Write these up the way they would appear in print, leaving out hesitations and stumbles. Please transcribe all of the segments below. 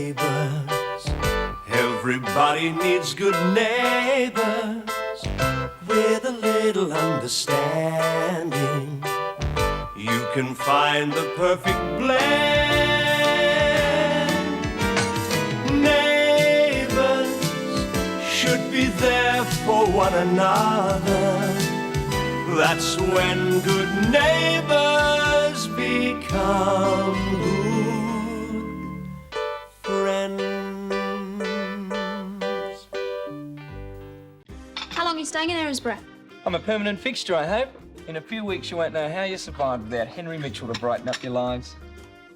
neighbours. Everybody needs good neighbours with a little understanding. You can find the perfect blend. Neighbours should be there for one another. That's when good neighbours become good friends. How long are you staying in Erinsborough? I'm a permanent fixture, I hope. In a few weeks, you won't know how you survived without Henry Mitchell to brighten up your lives.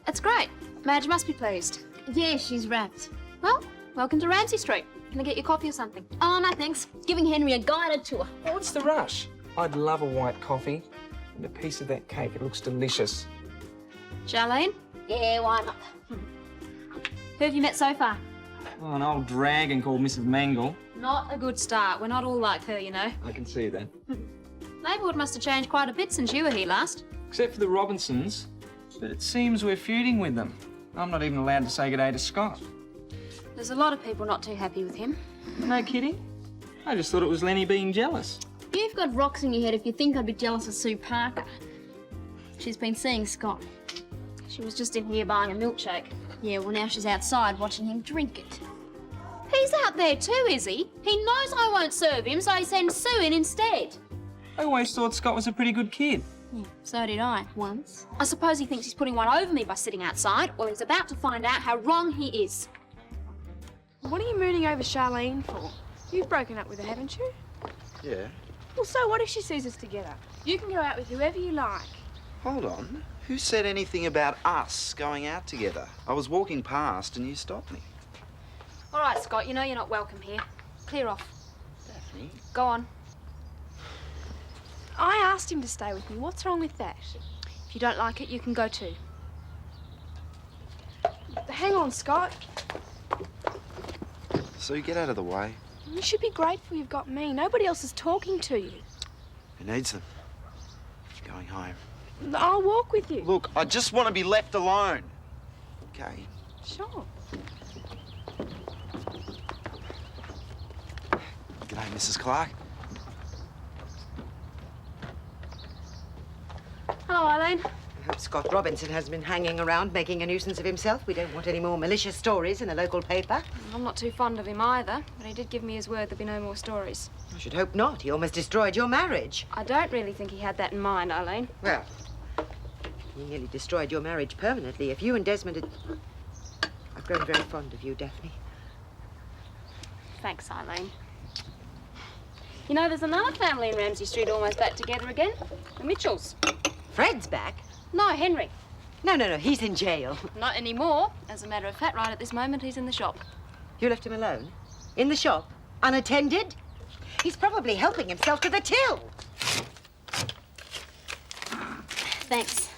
That's great. Madge must be pleased. Yeah, she's rapt. Well, welcome to Ramsay Street. Can I get you coffee or something? Oh, no thanks. Giving Henry a guided tour. Well, what's the rush? I'd love a white coffee and a piece of that cake. It looks delicious. Charlene? Yeah, why not? Who have you met so far? Oh, an old dragon called Mrs. Mangle. Not a good start. We're not all like her, you know. I can see that. Neighbourhood must have changed quite a bit since you were here last. Except for the Robinsons. But it seems we're feuding with them. I'm not even allowed to say good day to Scott. There's a lot of people not too happy with him. No kidding. I just thought it was Lenny being jealous. You've got rocks in your head if you think I'd be jealous of Sue Parker. She's been seeing Scott. She was just in here buying a milkshake. Yeah, well, now she's outside watching him drink it. He's out there too, is he? He knows I won't serve him, so he sends Sue in instead. I always thought Scott was a pretty good kid. Yeah, so did I, once. I suppose he thinks he's putting one over me by sitting outside, or he's about to find out how wrong he is. What are you mooning over Charlene for? You've broken up with her, haven't you? Yeah. Well, so what if she sees us together? You can go out with whoever you like. Hold on. Who said anything about us going out together? I was walking past and you stopped me. All right, Scott, you know you're not welcome here. Clear off. Daphne? Go on. I asked him to stay with me. What's wrong with that? If you don't like it, you can go too. Hang on, Scott. So get out of the way. You should be grateful you've got me. Nobody else is talking to you. Who needs them? Going home. I'll walk with you. Look, I just want to be left alone. Okay. Sure. G'day, Mrs. Clarke. Hello, Elaine. I hope Scott Robinson has been hanging around making a nuisance of himself. We don't want any more malicious stories in the local paper. I'm not too fond of him either, but he did give me his word there'd be no more stories. I should hope not. He almost destroyed your marriage. I don't really think he had that in mind, Elaine. Well, he nearly destroyed your marriage permanently. If you and Desmond had... I've grown very fond of you, Daphne. Thanks, Elaine. You know, there's another family in Ramsay Street almost back together again. The Mitchells. Fred's back? No, Henry. No, he's in jail. Not anymore. As a matter of fact, right at this moment, he's in the shop. You left him alone? In the shop? Unattended? He's probably helping himself to the till. Thanks.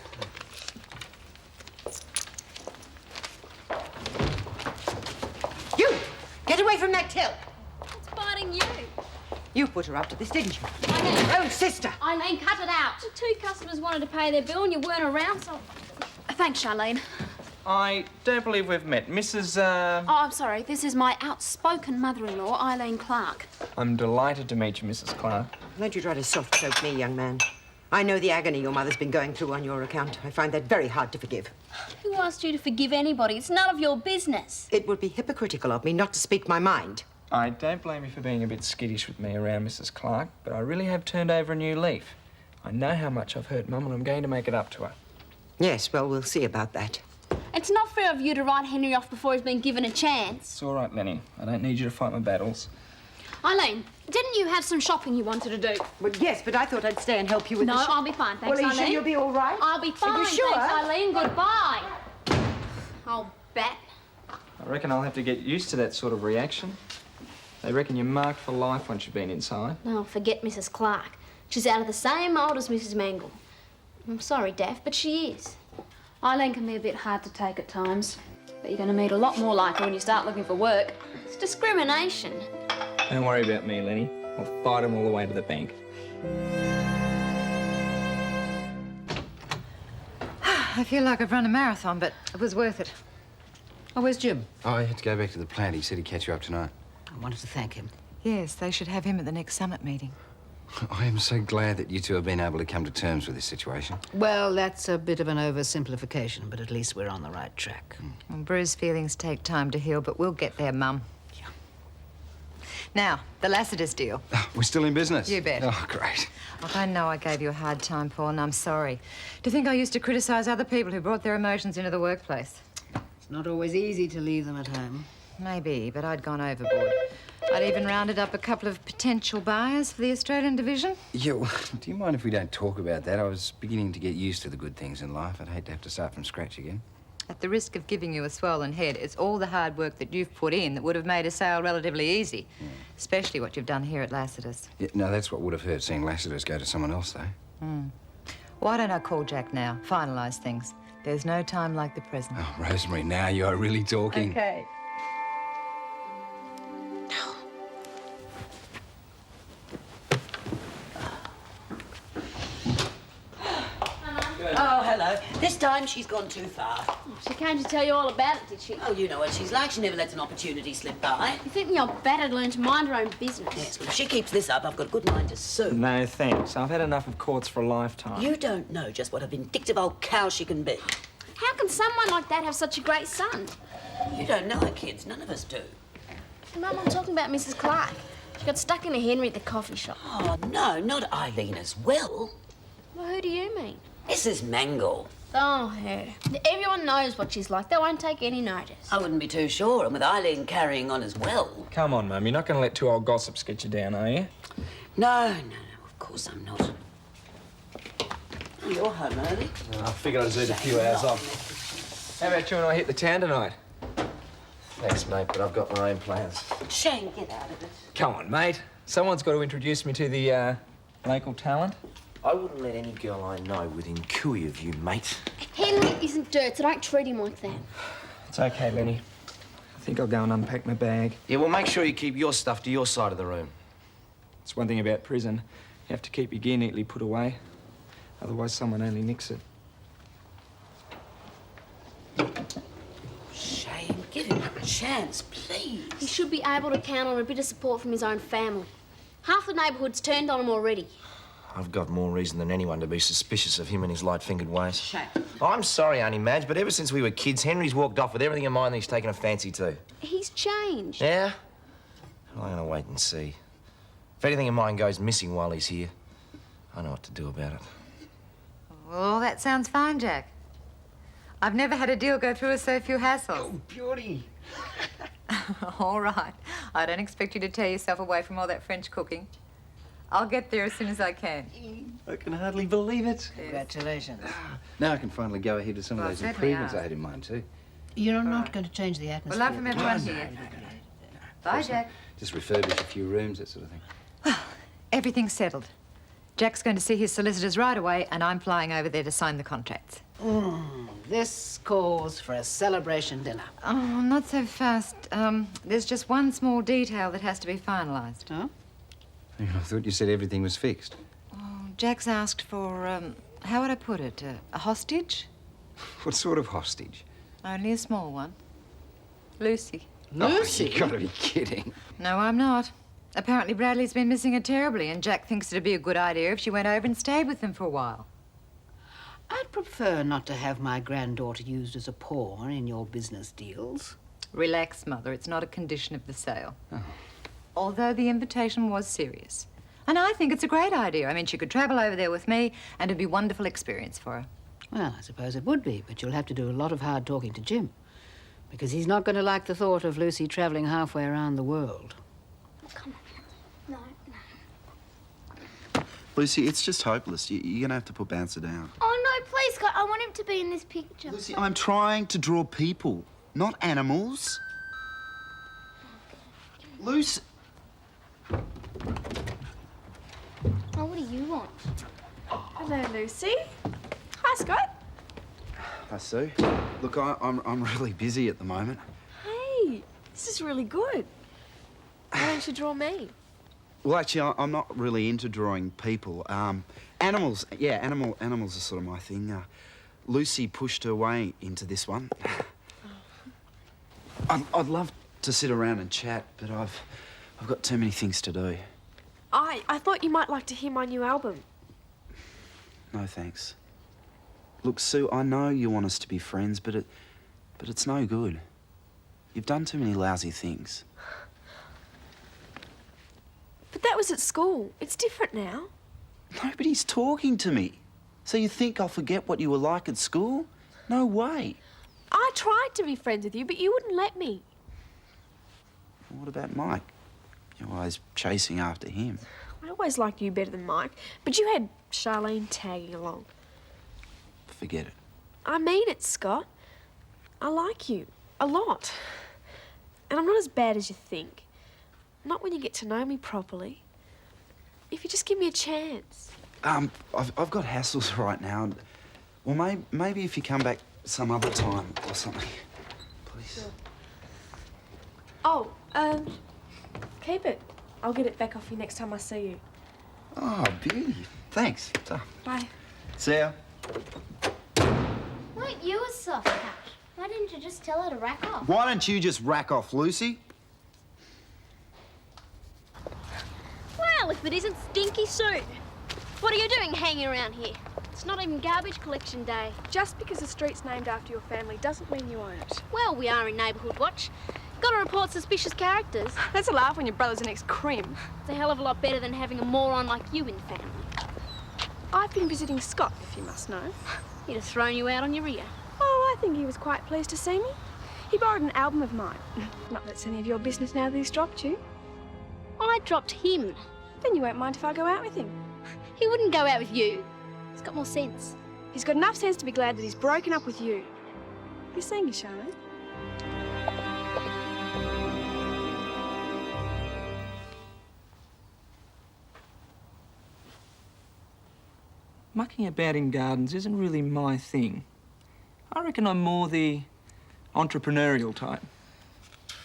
You! Get away from that till! What's biting you? You put her up to this, didn't you? I did. Your own sister! Eileen, cut it out. The 2 customers wanted to pay their bill and you weren't around, so... Thanks, Charlene. I don't believe we've met. Mrs. Oh, I'm sorry. This is my outspoken mother-in-law, Elaine Clarke. I'm delighted to meet you, Mrs. Clarke. Don't you try to soft-soap me, young man. I know the agony your mother's been going through on your account. I find that very hard to forgive. Who asked you to forgive anybody? It's none of your business. It would be hypocritical of me not to speak my mind. I don't blame you for being a bit skittish with me around Mrs. Clarke, but I really have turned over a new leaf. I know how much I've hurt Mum, and I'm going to make it up to her. Yes, well, we'll see about that. It's not fair of you to write Henry off before he's been given a chance. It's all right, Lenny. I don't need you to fight my battles. Elaine, didn't you have some shopping you wanted to do? Well, yes, but I thought I'd stay and help you with No, the shop. I'll be fine. Thanks, Well, are you Elaine. sure you'll be all right? I'll be fine. Are you sure? Thanks, Elaine. Goodbye. I'll bet. I reckon I'll have to get used to that sort of reaction. They reckon you're marked for life once you've been inside. Oh, forget Mrs. Clarke. She's out of the same mould as Mrs. Mangle. I'm sorry, Daff, but she is. Elaine can be a bit hard to take at times, but you're going to meet a lot more like her when you start looking for work. It's discrimination. Don't worry about me, Lenny. I'll fight them all the way to the bank. I feel like I've run a marathon, but it was worth it. Oh, where's Jim? Oh, I had to go back to the plant. He said he'd catch you up tonight. I wanted to thank him. Yes, they should have him at the next summit meeting. I am so glad that you two have been able to come to terms with this situation. Well, that's a bit of an oversimplification, but at least we're on the right track. Well, bruised feelings take time to heal, but we'll get there, Mum. Yeah. Now, the Lassiter's deal. Oh, we're still in business? You bet. Oh, great. Look, I know I gave you a hard time, Paul, and I'm sorry. To think I used to criticise other people who brought their emotions into the workplace. It's not always easy to leave them at home. Maybe, but I'd gone overboard. I'd even rounded up a couple of potential buyers for the Australian division. Yeah, well, do you mind if we don't talk about that? I was beginning to get used to the good things in life. I'd hate to have to start from scratch again. At the risk of giving you a swollen head, it's all the hard work that you've put in that would have made a sale relatively easy. Especially what you've done here at Lassiter's. Yeah, no, that's what would have hurt, seeing Lassiter's go to someone else, though. Why don't I call Jack now, finalise things? There's no time like the present. Oh, Rosemary, now you are really talking. Okay. Oh, hello. This time she's gone too far. She came to tell you all about it, did she? Oh, you know what she's like. She never lets an opportunity slip by. You think me you're better to learn to mind her own business? Yes, well, if she keeps this up, I've got a good mind to sue. No, thanks. I've had enough of courts for a lifetime. You don't know just what a vindictive old cow she can be. How can someone like that have such a great son? You don't know her, kids. None of us do. Mum, I'm talking about Mrs. Clarke. She got stuck in a Henry at the coffee shop. Oh, no, not Eileen as well. Well, who do you mean? Mrs. Mangle. Oh, her. Everyone knows what she's like. They won't take any notice. I wouldn't be too sure, and with Eileen carrying on as well. Come on, Mum. You're not going to let two old gossips get you down, are you? No, of course I'm not. Oh, you're home early. I figured I'd need a few hours off. How about you and I hit the town tonight? Thanks, mate, but I've got my own plans. Shane, get out of it. Come on, mate. Someone's got to introduce me to the local talent. I wouldn't let any girl I know within cooey of you, mate. Henry isn't dirt, so don't treat him like that. It's okay, Lenny. I think I'll go and unpack my bag. Yeah, well, make sure you keep your stuff to your side of the room. It's one thing about prison. You have to keep your gear neatly put away. Otherwise, someone only nicks it. Shane, give him a chance, please. He should be able to count on a bit of support from his own family. Half the neighbourhood's turned on him already. I've got more reason than anyone to be suspicious of him and his light-fingered ways. Shane. I'm sorry, Auntie Madge, but ever since we were kids, Henry's walked off with everything in mind that he's taken a fancy to. He's changed. Yeah? Well, I'm gonna wait and see. If anything of mine goes missing while he's here, I know what to do about it. Well, that sounds fine, Jack. I've never had a deal go through with so few hassles. Oh, beauty. All right. I don't expect you to tear yourself away from all that French cooking. I'll get there as soon as I can. I can hardly believe it. Congratulations. Now I can finally go ahead with some Well, of those certainly improvements are. I had in mind, too. You're not going to change the atmosphere. Well, love from everyone here. Bye, Jack. Just refurbish a few rooms, that sort of thing. Everything's settled. Jack's going to see his solicitors right away, and I'm flying over there to sign the contracts. This calls for a celebration dinner. Oh, not so fast. There's just one small detail that has to be finalised. Huh? I thought you said everything was fixed. Oh, Jack's asked for, how would I put it? A hostage? What sort of hostage? Only a small one. Lucy. Lucy? Oh, you gotta be kidding. No, I'm not. Apparently Bradley's been missing her terribly, and Jack thinks it'd be a good idea if she went over and stayed with them for a while. I'd prefer not to have my granddaughter used as a pawn in your business deals. Relax, Mother. It's not a condition of the sale. Oh. Although the invitation was serious. And I think it's a great idea. I mean, she could travel over there with me, and it'd be a wonderful experience for her. Well, I suppose it would be, but you'll have to do a lot of hard talking to Jim. Because he's not going to like the thought of Lucy travelling halfway around the world. Come on. No. Lucy, it's just hopeless. You're going to have to put Bouncer down. Oh, no, please, God. I want him to be in this picture. Lucy, I'm trying to draw people, not animals. Lucy. Oh, what do you want? Hello, Lucy. Hi, Scott. Hi, Sue. Look, I'm really busy at the moment. Hey, this is really good. Why don't you draw me? Well, actually, I'm not really into drawing people. Animals, yeah, animals are sort of my thing. Lucy pushed her way into this one. I'd love to sit around and chat, but I've got too many things to do. I thought you might like to hear my new album. No, thanks. Look, Sue, I know you want us to be friends, but it's no good. You've done too many lousy things. But that was at school. It's different now. Nobody's talking to me. So you think I'll forget what you were like at school? No way. I tried to be friends with you, but you wouldn't let me. What about Mike? You're always chasing after him. I always liked you better than Mike, but you had Charlene tagging along. Forget it. I mean it, Scott. I like you. A lot. And I'm not as bad as you think. Not when you get to know me properly. If you just give me a chance. I've got hassles right now. Well, maybe if you come back some other time or something. Please. Sure. Oh, keep it. I'll get it back off you next time I see you. Oh, beauty. Thanks. So, Bye. see ya. Weren't you a soft touch? Why didn't you just tell her to rack off? Why don't you just rack off, Lucy? Well, if it isn't Stinky Sue. What are you doing hanging around here? It's not even garbage collection day. Just because the street's named after your family doesn't mean you own it. Well, we are in Neighbourhood Watch. Got to report suspicious characters. That's a laugh when your brother's an ex-crim. It's a hell of a lot better than having a moron like you in the family. I've been visiting Scott, if you must know. He'd have thrown you out on your ear. Oh, I think he was quite pleased to see me. He borrowed an album of mine. Not that it's any of your business now that he's dropped you. I dropped him. Then you won't mind if I go out with him. He wouldn't go out with you. He's got more sense. He's got enough sense to be glad that he's broken up with you. You're seeing you, Charlotte. Mucking about in gardens isn't really my thing. I reckon I'm more the entrepreneurial type.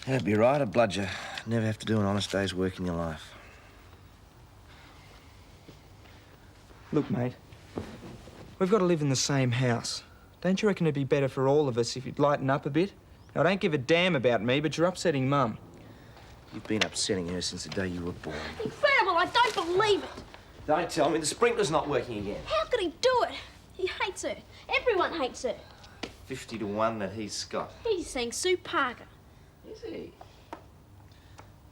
That'd be right. I'd bludger. Never have to do an honest day's work in your life. Look, mate, we've got to live in the same house. Don't you reckon it'd be better for all of us if you'd lighten up a bit? Now, I don't give a damn about me, but you're upsetting Mum. You've been upsetting her since the day you were born. Incredible! I don't believe it. Don't tell me the sprinkler's not working again. How could he do it? He hates her. Everyone hates her. 50 to 1 that he's Scott. He's saying Sue Parker. Is he?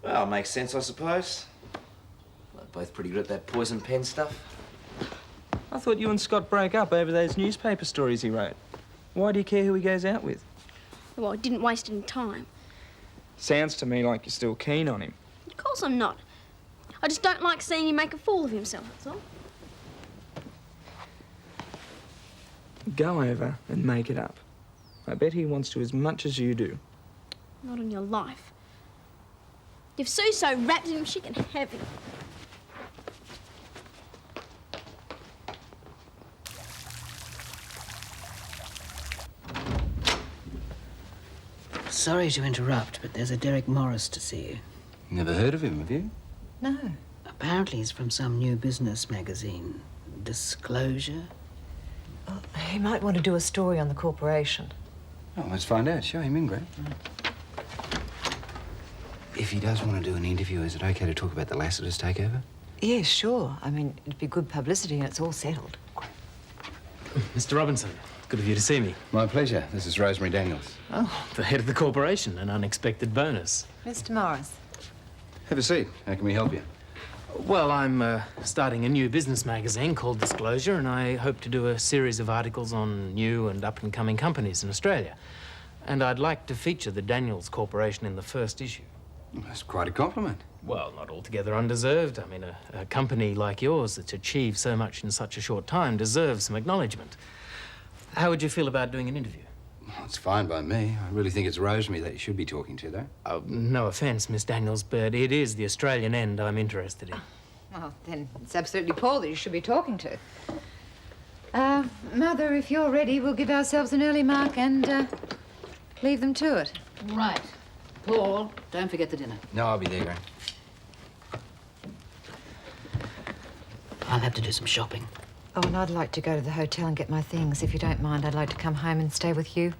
Well, makes sense, I suppose. They're both pretty good at that poison pen stuff. I thought you and Scott broke up over those newspaper stories he wrote. Why do you care who he goes out with? Well, I didn't waste any time. Sounds to me like you're still keen on him. Of course I'm not. I just don't like seeing him make a fool of himself, that's all. Go over and make it up. I bet he wants to as much as you do. Not in your life. If Sue's so wrapped in him, she can have him. Sorry to interrupt, but there's a Derek Morris to see you. Never heard of him, have you? No. Apparently he's from some new business magazine. Disclosure? Well, he might want to do a story on the corporation. Oh, let's find out. Show him in, Grant. If he does want to do an interview, is it okay to talk about the Lassiter's takeover? Yeah, sure. I mean, it'd be good publicity and it's all settled. Mr. Robinson, good of you to see me. My pleasure. This is Rosemary Daniels. Oh, the head of the corporation, an unexpected bonus. Mr. Morris. Have a seat. How can we help you? Well, I'm starting a new business magazine called Disclosure, and I hope to do a series of articles on new and up-and-coming companies in Australia. And I'd like to feature the Daniels Corporation in the first issue. Well, that's quite a compliment. Well, not altogether undeserved. I mean, a company like yours that's achieved so much in such a short time deserves some acknowledgement. How would you feel about doing an interview? Well, it's fine by me. I really think it's Rosemary that you should be talking to, though. Oh, no offence, Miss Daniels, but it is the Australian end I'm interested in. Well, then it's absolutely Paul that you should be talking to. Mother, if you're ready, we'll give ourselves an early mark and leave them to it. Right. Paul, don't forget the dinner. No, I'll be there, Grant. I'll have to do some shopping. Oh, and I'd like to go to the hotel and get my things. If you don't mind, I'd like to come home and stay with you.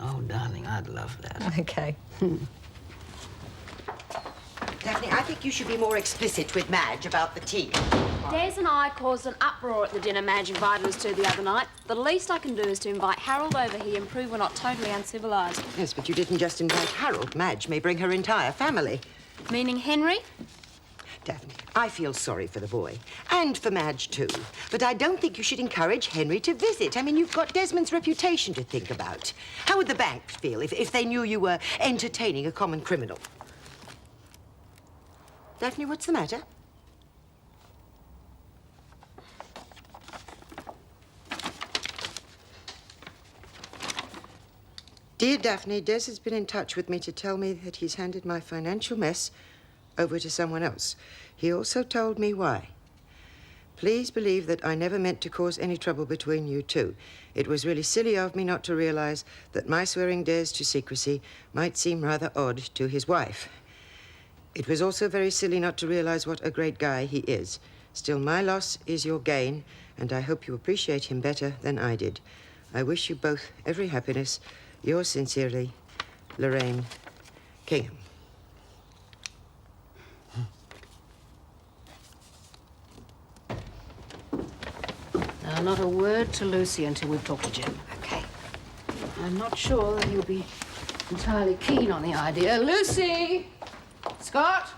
Oh, darling, I'd love that. Okay. Daphne, I think you should be more explicit with Madge about the tea. Des and I caused an uproar at the dinner Madge invited us to the other night. The least I can do is to invite Harold over here and prove we're not totally uncivilised. Yes, but you didn't just invite Harold. Madge may bring her entire family. Meaning Henry? Daphne, I feel sorry for the boy. And for Madge, too. But I don't think you should encourage Henry to visit. I mean, you've got Desmond's reputation to think about. How would the bank feel if they knew you were entertaining a common criminal? Daphne, what's the matter? Dear Daphne, Des has been in touch with me to tell me that he's handed my financial mess over to someone else. He also told me why. Please believe that I never meant to cause any trouble between you two. It was really silly of me not to realize that my swearing Des to secrecy might seem rather odd to his wife. It was also very silly not to realize what a great guy he is. Still, my loss is your gain, and I hope you appreciate him better than I did. I wish you both every happiness. Yours sincerely, Lorraine, Kingham. Now, not a word to Lucy until we've talked to Jim. Okay. I'm not sure that he'll be entirely keen on the idea. Lucy! Scott?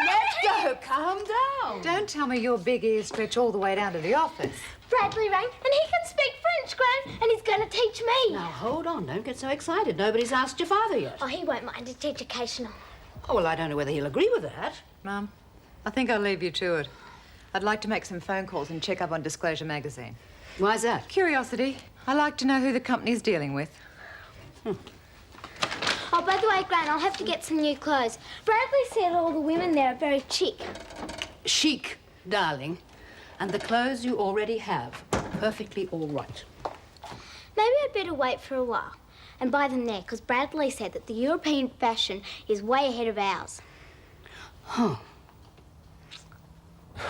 Let go. Calm down. Don't tell me your big ears stretch all the way down to the office. Bradley rang, and he can speak French, Gran, and he's going to teach me. Now, hold on. Don't get so excited. Nobody's asked your father yet. Oh, he won't mind. It's educational. Oh, well, I don't know whether he'll agree with that. Mum, I think I'll leave you to it. I'd like to make some phone calls and check up on Disclosure magazine. Why's that? Curiosity. I like to know who the company's dealing with. Oh, by the way, Gran, I'll have to get some new clothes. Bradley said all the women there are very chic. Chic, darling. And the clothes you already have are perfectly all right. Maybe I'd better wait for a while and buy them there, because Bradley said that the European fashion is way ahead of ours. Huh.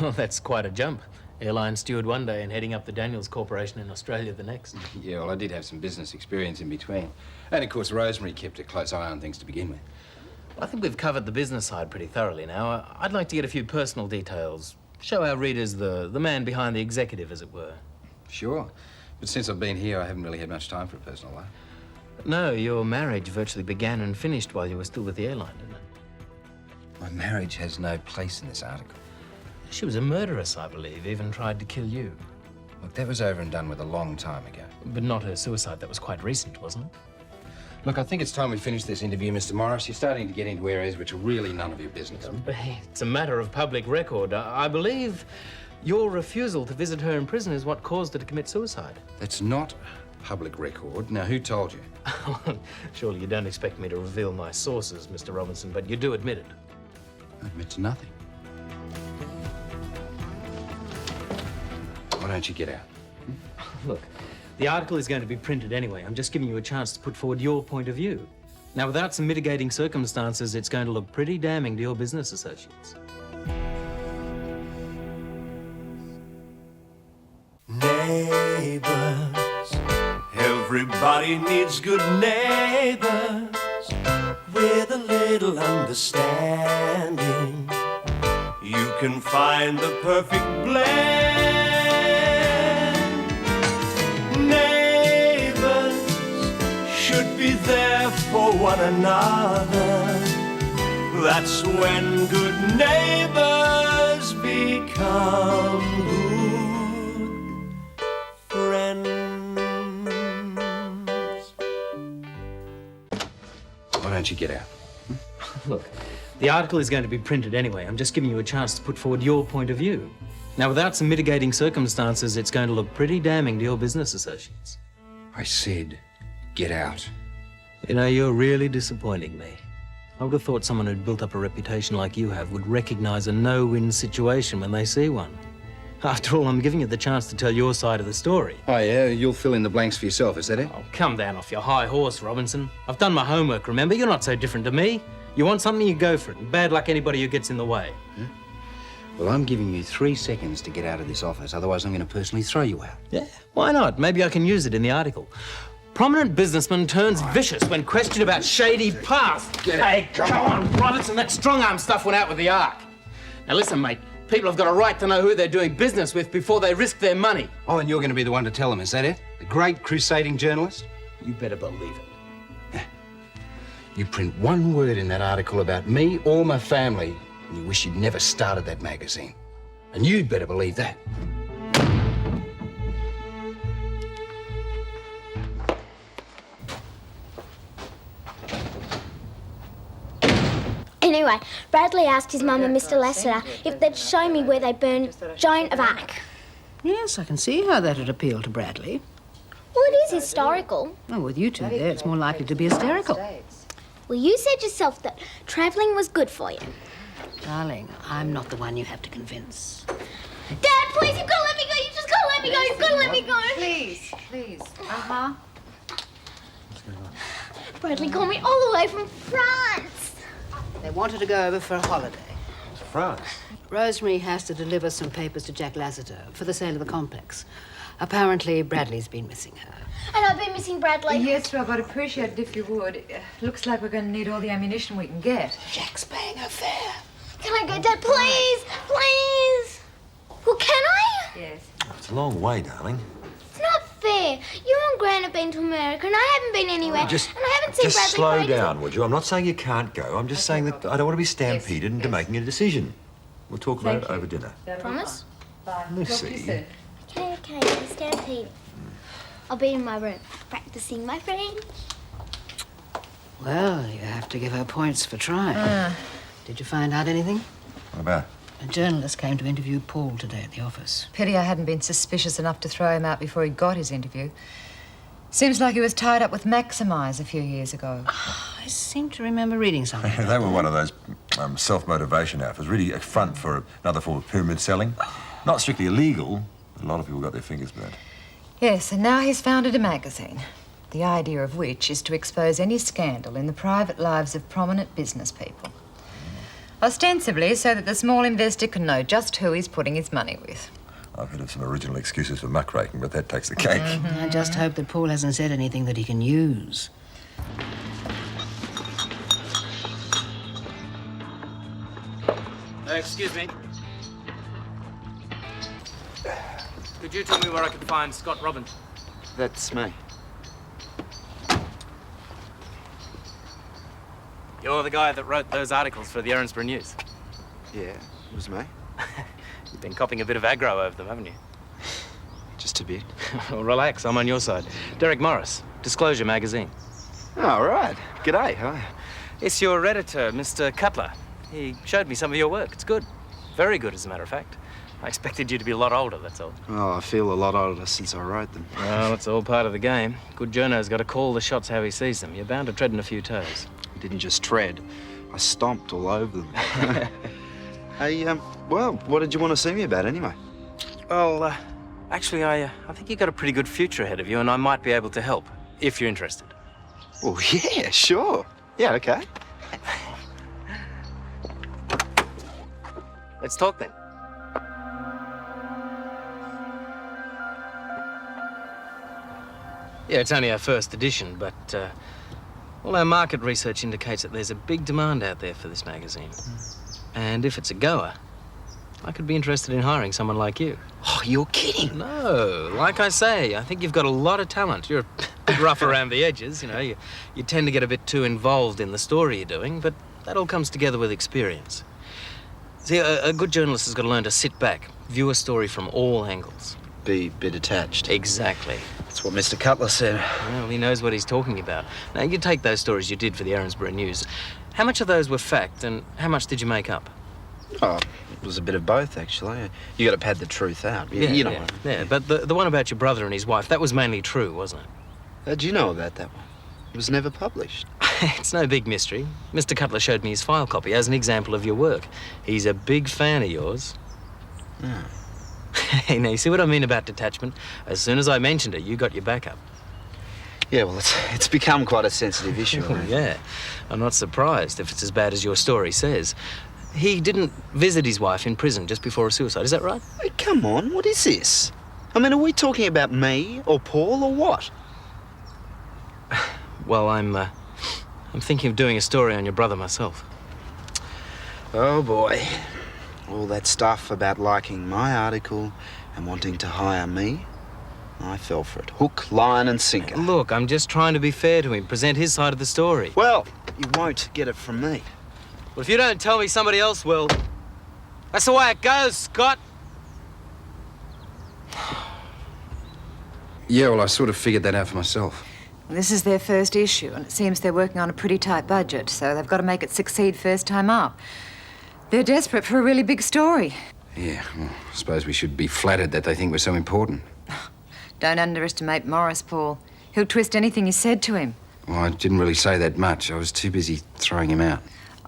Well, that's quite a jump. Airline steward one day and heading up the Daniels Corporation in Australia the next. Yeah, well, I did have some business experience in between. And, of course, Rosemary kept a close eye on things to begin with. I think we've covered the business side pretty thoroughly now. I'd like to get a few personal details. Show our readers the man behind the executive, as it were. Sure. But since I've been here, I haven't really had much time for a personal life. No, your marriage virtually began and finished while you were still with the airline, didn't it? My marriage has no place in this article. She was a murderess, I believe, even tried to kill you. Look, that was over and done with a long time ago. But not her suicide. That was quite recent, wasn't it? Look, I think it's time we finish this interview, Mr. Morris. You're starting to get into areas which are really none of your business. It's a matter of public record. I believe your refusal to visit her in prison is what caused her to commit suicide. That's not public record. Now, who told you? Surely you don't expect me to reveal my sources, Mr. Robinson, but you do admit it. I admit to nothing. Why don't you get out? Look, the article is going to be printed anyway. I'm just giving you a chance to put forward your point of view. Now, without some mitigating circumstances, it's going to look pretty damning to your business associates. Neighbours, everybody needs good neighbours with a little understanding. You can find the perfect blend. Neighbours should be there for one another. That's when good neighbours become good friends. Why don't you get out? Look, the article is going to be printed anyway. I'm just giving you a chance to put forward your point of view. Now, without some mitigating circumstances, it's going to look pretty damning to your business associates. I said, get out. You know, you're really disappointing me. I would have thought someone who'd built up a reputation like you have would recognize a no-win situation when they see one. After all, I'm giving you the chance to tell your side of the story. Oh, yeah? You'll fill in the blanks for yourself, is that it? Oh, come down off your high horse, Robinson. I've done my homework, remember? You're not so different to me. You want something, you go for it. And bad luck anybody who gets in the way. Well, I'm giving you 3 seconds to get out of this office, otherwise I'm going to personally throw you out. Yeah, why not? Maybe I can use it in the article. Prominent businessman turns vicious when questioned about shady past. Hey, come on, Robertson, that strong-arm stuff went out with the Ark. Now listen, mate, people have got a right to know who they're doing business with before they risk their money. Oh, and you're going to be the one to tell them, is that it? The great crusading journalist? You better believe it. You print one word in that article about me or my family, and you wish you'd never started that magazine. And you'd better believe that. Anyway, Bradley asked his mum and Mr. Lester if they'd show me where they burned Joan of Arc. Yes, I can see how that'd appeal to Bradley. Well, it is historical. Oh, with you two there, it's more likely to be hysterical. Well, you said yourself that travelling was good for you. Darling, I'm not the one you have to convince. Dad, please, you've got to let me go. You just got to let me go. You've got to let me go. Please, please. Uh-huh. Bradley called me all the way from France. They wanted to go over for a holiday. France? Rosemary has to deliver some papers to Jack Lasseter for the sale of the complex. Apparently, Bradley's been missing her. And I've been missing Bradley. Yes, Rob, I'd appreciate it if you would. Looks like we're going to need all the ammunition we can get. Jack's paying her fare. Can I go, Dad? Please, please. Well, can I? Yes. It's a long way, darling. It's not fair. You and Gran have been to America and I haven't been anywhere. And I haven't seen Bradley. Just slow down, would you? I'm not saying you can't go. I'm just saying that I don't want to be stampeded into making a decision. We'll talk about it over dinner. Promise? Bye. Lucy. Okay, stampede. I'll be in my room, practicing my French. Well, you have to give her points for trying. Did you find out anything? What about? A journalist came to interview Paul today at the office. Pity I hadn't been suspicious enough to throw him out before he got his interview. Seems like he was tied up with Maximize a few years ago. I seem to remember reading something. They were one of those self-motivation outfits, really a front for another form of pyramid selling. Not strictly illegal, but a lot of people got their fingers burnt. Yes, and now he's founded a magazine, the idea of which is to expose any scandal in the private lives of prominent business people. Ostensibly so that the small investor can know just who he's putting his money with. I've heard of some original excuses for muckraking, but that takes the cake. I just hope that Paul hasn't said anything that he can use. Excuse me. Could you tell me where I could find Scott Robbins? That's me. You're the guy that wrote those articles for the Erinsborough News. Yeah, it was me. You've been copping a bit of aggro over them, haven't you? Just a bit. Well, relax, I'm on your side. Derek Morris, Disclosure magazine. Oh, right. G'day. Hi. It's your editor, Mr. Cutler. He showed me some of your work. It's good. Very good, as a matter of fact. I expected you to be a lot older, that's all. Oh, I feel a lot older since I wrote them. Well, it's all part of the game. Good journo's got to call the shots how he sees them. You're bound to tread in a few toes. I didn't just tread. I stomped all over them. Hey, well, what did you want to see me about anyway? Well, actually, I think you've got a pretty good future ahead of you, and I might be able to help, if you're interested. Well, yeah, sure. Yeah, okay. Let's talk then. Yeah, it's only our first edition, but all our market research indicates that there's a big demand out there for this magazine. And if it's a goer, I could be interested in hiring someone like you. Oh, you're kidding. No, like I say, I think you've got a lot of talent. You're a bit rough around the edges, you know. You tend to get a bit too involved in the story you're doing, but that all comes together with experience. See, a good journalist has got to learn to sit back, view a story from all angles. Be a bit attached. Exactly. That's what Mr. Cutler said. Well, he knows what he's talking about. Now, you take those stories you did for the Erinsborough News. How much of those were fact, and how much did you make up? Oh, it was a bit of both, actually. You got to pad the truth out. You know what? Yeah, but the one about your brother and his wife, that was mainly true, wasn't it? How'd you know about that one? It was never published. It's no big mystery. Mr. Cutler showed me his file copy as an example of your work. He's a big fan of yours. Oh. Hey, now, you see what I mean about detachment? As soon as I mentioned it, you got your back up. Yeah, well, it's become quite a sensitive issue. Yeah, I'm not surprised if it's as bad as your story says. He didn't visit his wife in prison just before a suicide, is that right? Hey, come on, what is this? I mean, are we talking about me or Paul or what? Well, I'm thinking of doing a story on your brother myself. Oh, boy. All that stuff about liking my article and wanting to hire me, I fell for it. Hook, line and sinker. Look, I'm just trying to be fair to him, present his side of the story. Well, you won't get it from me. Well, if you don't tell me, somebody else will. That's the way it goes, Scott. Yeah, well, I sort of figured that out for myself. This is their first issue, and it seems they're working on a pretty tight budget, so they've got to make it succeed first time up. They're desperate for a really big story. Yeah, well, I suppose we should be flattered that they think we're so important. Don't underestimate Morris, Paul. He'll twist anything you said to him. Well, I didn't really say that much. I was too busy throwing him out.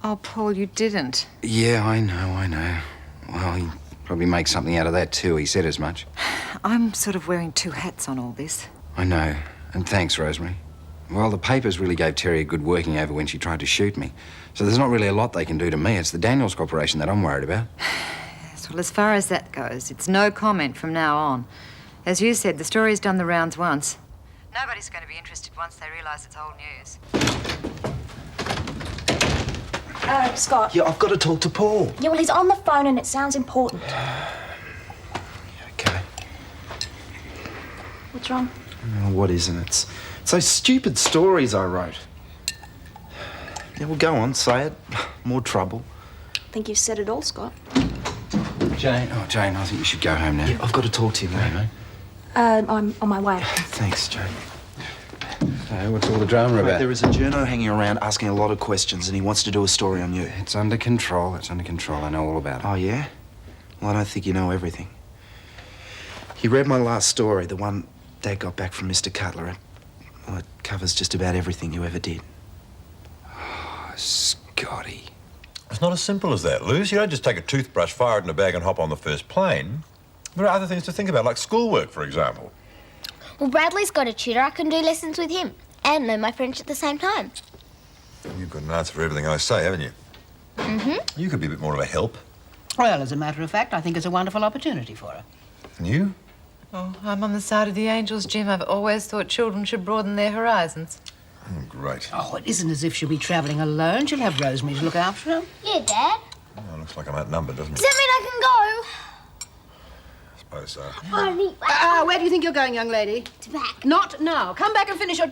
Oh, Paul, you didn't. Yeah, I know. Well, he probably makes something out of that too. He said as much. I'm sort of wearing two hats on all this. I know. And thanks, Rosemary. Well, the papers really gave Terry a good working over when she tried to shoot me. So there's not really a lot they can do to me. It's the Daniels Corporation that I'm worried about. Yes, well, as far as that goes, it's no comment from now on. As you said, the story's done the rounds once. Nobody's going to be interested once they realise it's old news. Scott. Yeah, I've got to talk to Paul. Yeah, well, he's on the phone and it sounds important. Okay. What's wrong? Oh, what isn't it? It's those stupid stories I wrote. Yeah, well, go on, say it. More trouble. I think you've said it all, Scott. Jane, I think you should go home now. Yeah, I've got to talk to you, mate. I'm on my way. Thanks, Jane. What's all the drama Mate, about? there is a journo hanging around asking a lot of questions and he wants to do a story on you. It's under control. I know all about it. Oh, yeah? Well, I don't think you know everything. He read my last story, the one Dad got back from Mr. Cutler. Well, it covers just about everything you ever did. Oh, Scotty. It's not as simple as that, Luz. You don't just take a toothbrush, fire it in a bag and hop on the first plane. There are other things to think about, like schoolwork, for example. Well, Bradley's got a tutor. I can do lessons with him and learn my French at the same time. You've got an answer for everything I say, haven't you? Mm-hmm. You could be a bit more of a help. Well, as a matter of fact, I think it's a wonderful opportunity for her. And you? Oh, I'm on the side of the angels, Jim. I've always thought children should broaden their horizons. Oh, great. Oh, it isn't as if she'll be travelling alone. She'll have Rosemary to look after her. Yeah, Dad. Oh, looks like I'm outnumbered, doesn't Does it? that mean I can go? I suppose so. Where do you think you're going, young lady? To back. Not now. Come back and finish your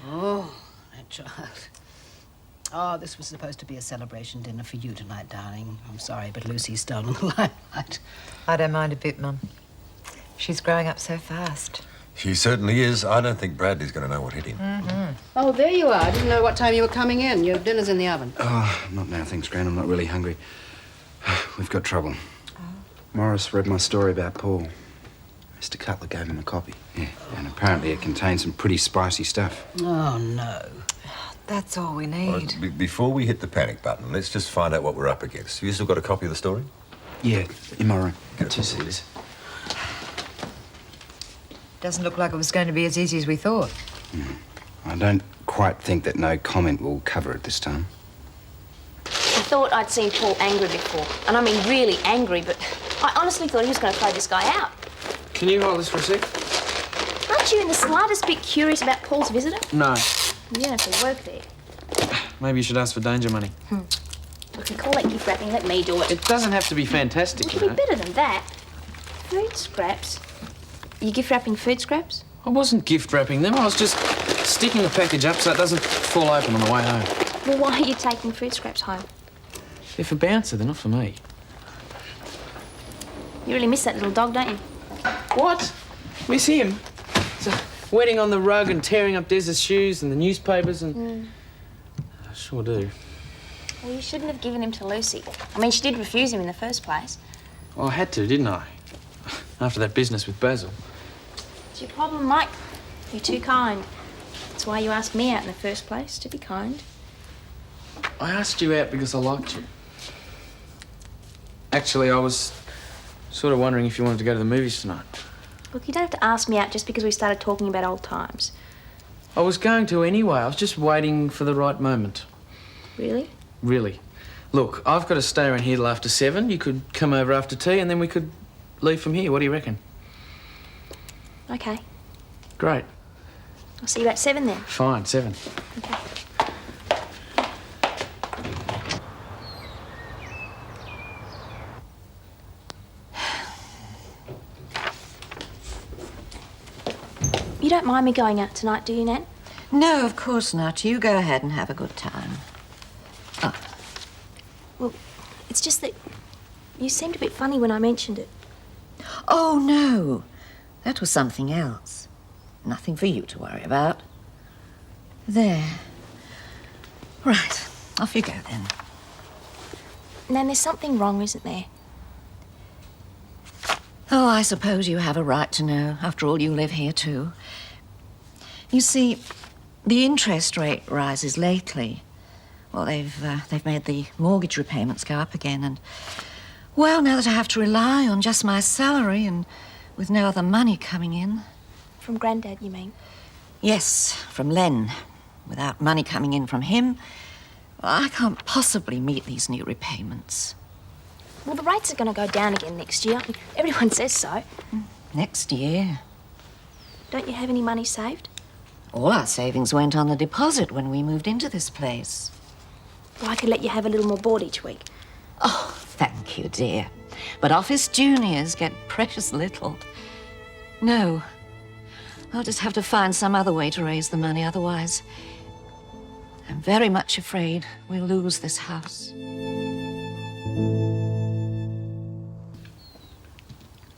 Oh, that child. Oh, this was supposed to be a celebration dinner for you tonight, darling. I'm sorry, but Lucy's stolen the limelight. I don't mind a bit, Mum. She's growing up so fast. She certainly is. I don't think Bradley's going to know what hit him. Oh, there you are. I didn't know what time you were coming in. Your dinner's in the oven. Oh, not now, thanks, Gran. I'm not really hungry. We've got trouble. Morris read my story about Paul. Mr. Cutler gave him a copy. Yeah, and apparently it contains some pretty spicy stuff. Oh, no. That's all we Well, need. before we hit the panic button, let's just find out what we're up against. Have you still got a copy of the story? Yeah, in my room. Got 2 CDs. Doesn't look like it was going to be as easy as we thought. I don't quite think that no comment will cover it this time. I thought I'd seen Paul angry before. And I mean really angry, but I honestly thought he was going to throw this guy out. Can you hold this for a sec? Aren't you in the slightest bit curious about Paul's visitor? No. You don't have to work there. Maybe you should ask for danger money. Look, you call that gift wrapping, let me do it. It doesn't have to be fantastic, It you can know. be better than that. Food scraps? You gift wrapping food scraps? I wasn't gift wrapping them. I was just sticking the package up so it doesn't fall open on the way home. Well, why are you taking food scraps home? They're for Bouncer, they're not for me. You really miss that little dog, don't you? What? Miss him? So, wetting on the rug and tearing up Des's shoes and the newspapers and... I sure do. Well, you shouldn't have given him to Lucy. I mean, she did refuse him in the first place. Well, I had to, didn't I? After that business with Basil. It's your problem, Mike. You're too kind. That's why you asked me out in the first place, to be kind. I asked you out because I liked you. Actually, I was sort of wondering if you wanted to go to the movies tonight. Look, you don't have to ask me out just because we started talking about old times. I was going to anyway. I was just waiting for the right moment. Really? Really. Look, I've got to stay around here till after 7. You could come over after tea and then we could leave from here. What do you reckon? Okay. Great. I'll see you at 7 then. Fine, 7. Okay. You don't mind me going out tonight, do you, Nan? No, of course not. You go ahead and have a good time. Oh. Well, it's just that you seemed a bit funny when I mentioned it. Oh, no. That was something else. Nothing for you to worry about. There. Right. Off you go, then. Nan, there's something wrong, isn't there? Oh, I suppose you have a right to know. After all, you live here, too. You see, the interest rate rises lately. Well, they've made the mortgage repayments go up again, and... Well, now that I have to rely on just my salary and with no other money coming in... From Grandad, you mean? Yes, from Len. Without money coming in from him, I can't possibly meet these new repayments. Well, the rates are going to go down again next year. Everyone says so. Next year? Don't you have any money saved? All our savings went on the deposit when we moved into this place. Well, I could let you have a little more board each week. Oh, thank you, dear. But office juniors get precious little. No. I'll just have to find some other way to raise the money, otherwise I'm very much afraid we'll lose this house.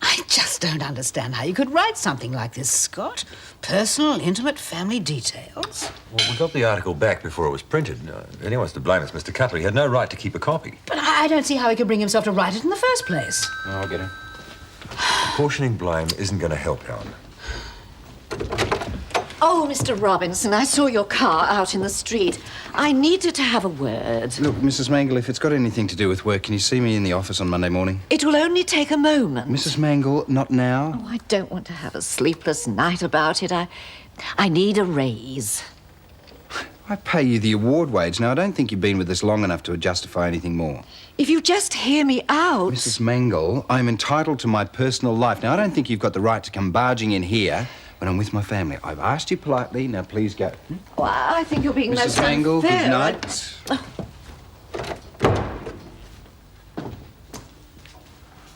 I just don't understand how you could write something like this, Scott. Personal, intimate family details. Well, we got the article back before it was printed. If anyone's to blame, it's Mr. Cutler. He had no right to keep a copy. But I don't see how he could bring himself to write it in the first place. Oh, I'll get him. Apportioning blame isn't going to help, Helen. Oh, Mr. Robinson, I saw your car out in the street. I needed to have a word. Look, Mrs. Mangle, if it's got anything to do with work, can you see me in the office on Monday morning? It will only take a moment. Mrs. Mangle, not now. Oh, I don't want to have a sleepless night about it. I need a raise. I pay you the award wage. Now, I don't think you've been with us long enough to justify anything more. If you just hear me out... Mrs. Mangle, I'm entitled to my personal life. Now, I don't think you've got the right to come barging in here when I'm with my family. I've asked you politely. Now, please go. Well, I think you're being most Mrs. Mangle, unfair. good night.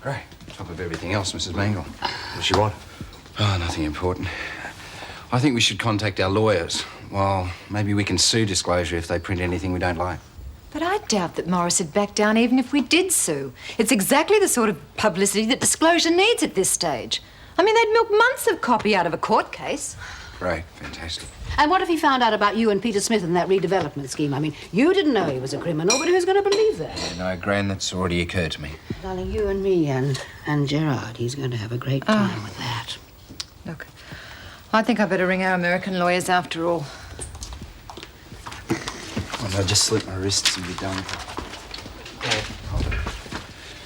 Great. Top of everything else, Mrs. Mangle. What does she want? Oh, nothing important. I think we should contact our lawyers. Well, maybe we can sue Disclosure if they print anything we don't like. But I doubt that Morris would back down even if we did sue. It's exactly the sort of publicity that Disclosure needs at this stage. I mean, they'd milk months of copy out of a court case. Great, fantastic. And what if he found out about you and Peter Smith and that redevelopment scheme? I mean, you didn't know he was a criminal, but who's going to believe that? No, Gran, that's already occurred to me. Darling, you and me and Gerard, he's going to have a great time with that. Look, I think I better ring our American lawyers after all. Oh, no, just slip my wrists and be done.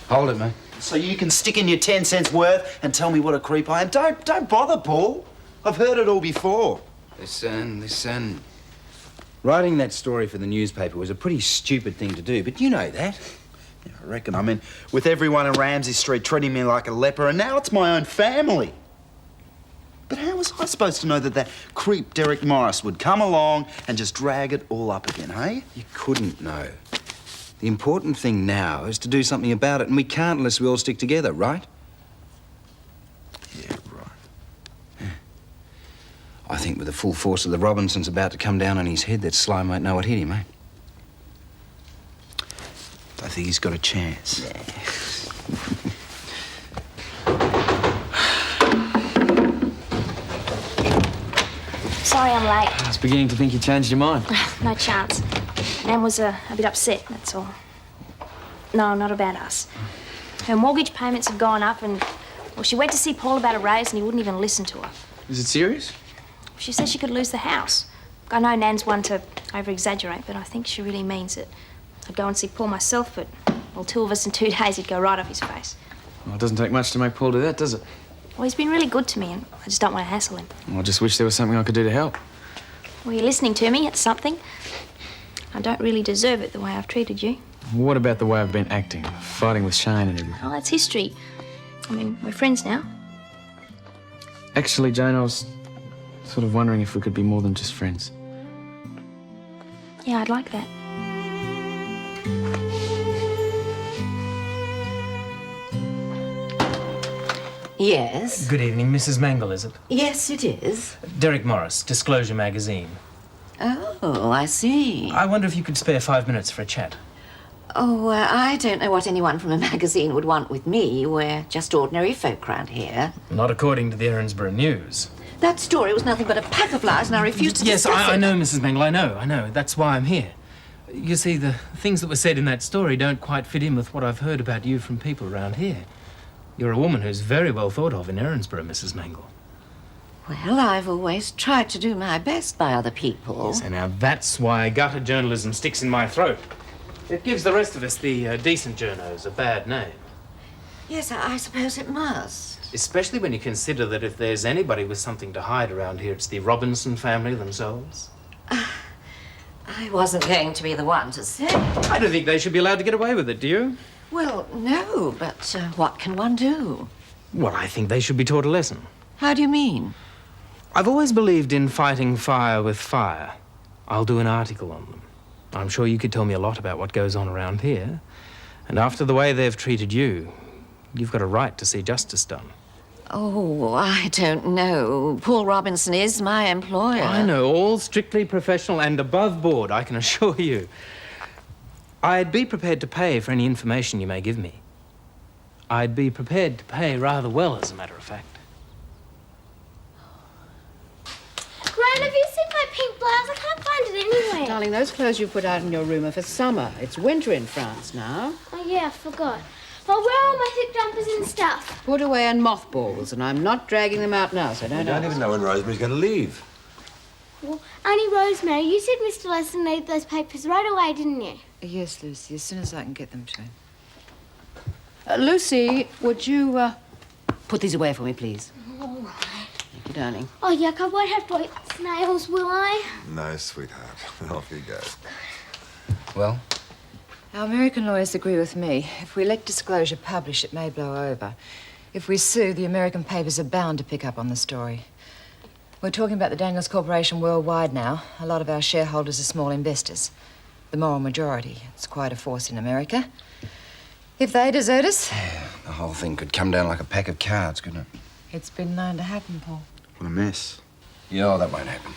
Hold it, mate. So you can stick in your 10 cents worth and tell me what a creep I am? Don't bother, Paul. I've heard it all before. Listen. Writing that story for the newspaper was a pretty stupid thing to do, but you know that. Yeah, I reckon. I mean, with everyone in Ramsay Street treating me like a leper, and now it's my own family. But how was I supposed to know that creep Derek Morris would come along and just drag it all up again, hey? You couldn't know. The important thing now is to do something about it, and we can't unless we all stick together, right? Yeah, right. Yeah. I think with the full force of the Robinsons about to come down on his head, that Sly might know what hit him, eh? I think he's got a chance. Yeah. Sorry I'm late. I was beginning to think you changed your mind. No chance. Nan was a bit upset, that's all. No, not about us. Her mortgage payments have gone up and, well, she went to see Paul about a raise and he wouldn't even listen to her. Is it serious? She says she could lose the house. I know Nan's one to over-exaggerate, but I think she really means it. I'd go and see Paul myself, but, well, 2 of us in 2 days, he'd go right off his face. Well, it doesn't take much to make Paul do that, does it? Well, he's been really good to me and I just don't want to hassle him. Well, I just wish there was something I could do to help. Well, you're listening to me, it's something. I don't really deserve it the way I've treated you. What about the way I've been acting? Fighting with Shane and everything? Oh, that's history. I mean, we're friends now. Actually, Jane, I was sort of wondering if we could be more than just friends. Yeah, I'd like that. Yes? Good evening, Mrs. Mangle, is it? Yes, it is. Derek Morris, Disclosure magazine. Oh, I see. I wonder if you could spare 5 minutes for a chat. Oh, I don't know what anyone from a magazine would want with me. We're just ordinary folk round here. Not according to the Erinsborough News. That story was nothing but a pack of lies, and I refuse to Yes, discuss it. I know, Mrs. Mangle, I know. That's why I'm here. You see, the things that were said in that story don't quite fit in with what I've heard about you from people around here. You're a woman who's very well thought of in Erinsborough, Mrs. Mangle. Well, I've always tried to do my best by other people. Yes, and now that's why gutter journalism sticks in my throat. It gives the rest of us, the decent journos, a bad name. Yes, I suppose it must. Especially when you consider that if there's anybody with something to hide around here, it's the Robinson family themselves. I wasn't going to be the one to say. I don't think they should be allowed to get away with it, do you? Well, no, but what can one do? Well, I think they should be taught a lesson. How do you mean? I've always believed in fighting fire with fire. I'll do an article on them. I'm sure you could tell me a lot about what goes on around here. And after the way they've treated you, you've got a right to see justice done. Oh, I don't know. Paul Robinson is my employer. I know, all strictly professional and above board, I can assure you. I'd be prepared to pay for any information you may give me. I'd be prepared to pay rather well, as a matter of fact. Gran, have you seen my pink blouse? I can't find it anywhere. Darling, those clothes you put out in your room are for summer. It's winter in France now. Oh, yeah, I forgot. Oh, where are all my thick jumpers and stuff? Put away in mothballs, and I'm not dragging them out now, so You don't don't ask. even know when Rosemary's going to leave. Well, Auntie Rosemary, you said Mr. Lawson needed those papers right away, didn't you? Yes, Lucy, as soon as I can get them to him. Lucy, would you put these away for me, please? All right. Thank you, darling. Oh, yuck, I won't have to eat snails, will I? No, sweetheart. Off you go. Well? Our American lawyers agree with me. If we let Disclosure publish, it may blow over. If we sue, the American papers are bound to pick up on the story. We're talking about the Daniels Corporation worldwide now. A lot of our shareholders are small investors. The moral majority. It's quite a force in America. If they desert us... Yeah, the whole thing could come down like a pack of cards, couldn't it? It's been known to happen, Paul. What a mess. Yeah, that won't happen.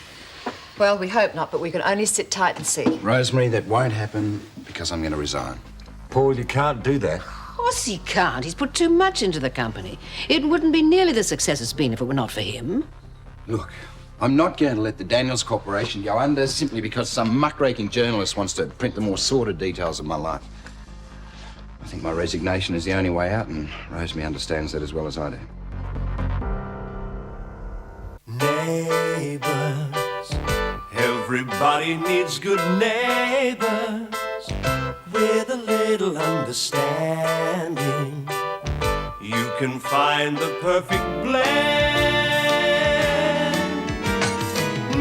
Well, we hope not, but we can only sit tight and see. Rosemary, that won't happen because I'm going to resign. Paul, you can't do that. Of course he can't. He's put too much into the company. It wouldn't be nearly the success it's been if it were not for him. Look, I'm not going to let the Daniels Corporation go under simply because some muckraking journalist wants to print the more sordid details of my life. I think my resignation is the only way out, and Rosemary understands that as well as I do. Neighbours, everybody needs good neighbours with a little understanding. You can find the perfect blend.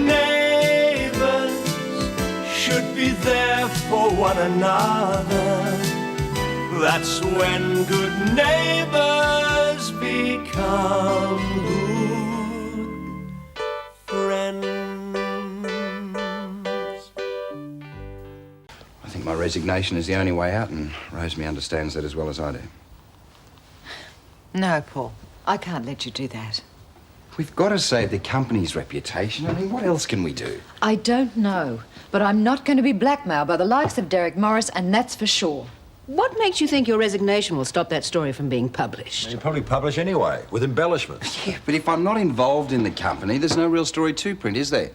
Neighbours should be there for one another. That's when good neighbours become good friends. I think my resignation is the only way out, and Rosemary understands that as well as I do. No, Paul. I can't let you do that. We've got to save the company's reputation. I mean, what else can we do? I don't know, but I'm not going to be blackmailed by the likes of Derek Morris, and that's for sure. What makes you think your resignation will stop that story from being published? You'll probably publish anyway, with embellishments. Yeah, but if I'm not involved in the company, there's no real story to print, is there?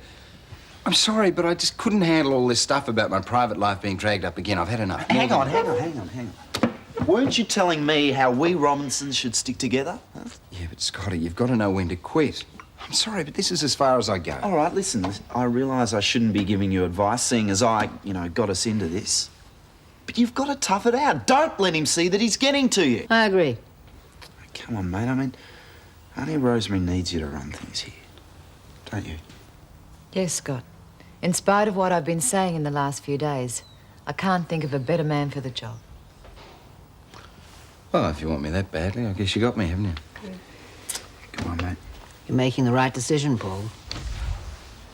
I'm sorry, but I just couldn't handle all this stuff about my private life being dragged up again. I've had enough. Hang on. Weren't you telling me how we Robinsons should stick together? Huh? Yeah, but Scotty, you've got to know when to quit. I'm sorry, but this is as far as I go. All right, listen, I realise I shouldn't be giving you advice, seeing as I, got us into this. But you've got to tough it out. Don't let him see that he's getting to you. I agree. Come on, mate. I mean, Auntie Rosemary needs you to run things here, don't you? Yes, Scott. In spite of what I've been saying in the last few days, I can't think of a better man for the job. Well, if you want me that badly, I guess you got me, haven't you? Come on, mate. You're making the right decision, Paul.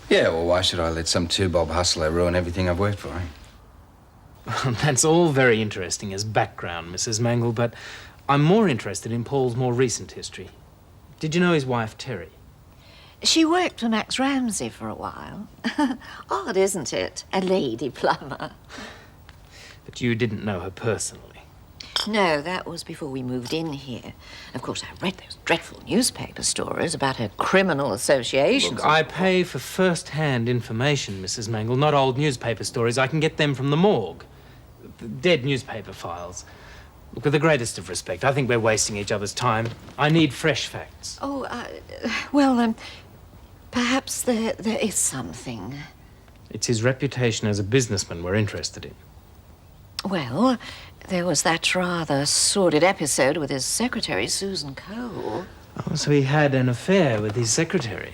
Yeah, well, why should I let some two-bob hustler ruin everything I've worked for, eh? That's all very interesting as background, Mrs. Mangle, but I'm more interested in Paul's more recent history. Did you know his wife, Terry? She worked for Max Ramsay for a while. Odd, isn't it? A lady plumber. But you didn't know her personally. No, that was before we moved in here. Of course, I read those dreadful newspaper stories about her criminal associations. Look, I pay for first-hand information, Mrs. Mangle, not old newspaper stories. I can get them from the morgue. The dead newspaper files. Look, with the greatest of respect, I think we're wasting each other's time. I need fresh facts. Oh, well, perhaps there is something. It's his reputation as a businessman we're interested in. Well, there was that rather sordid episode with his secretary, Susan Cole. Oh, so he had an affair with his secretary?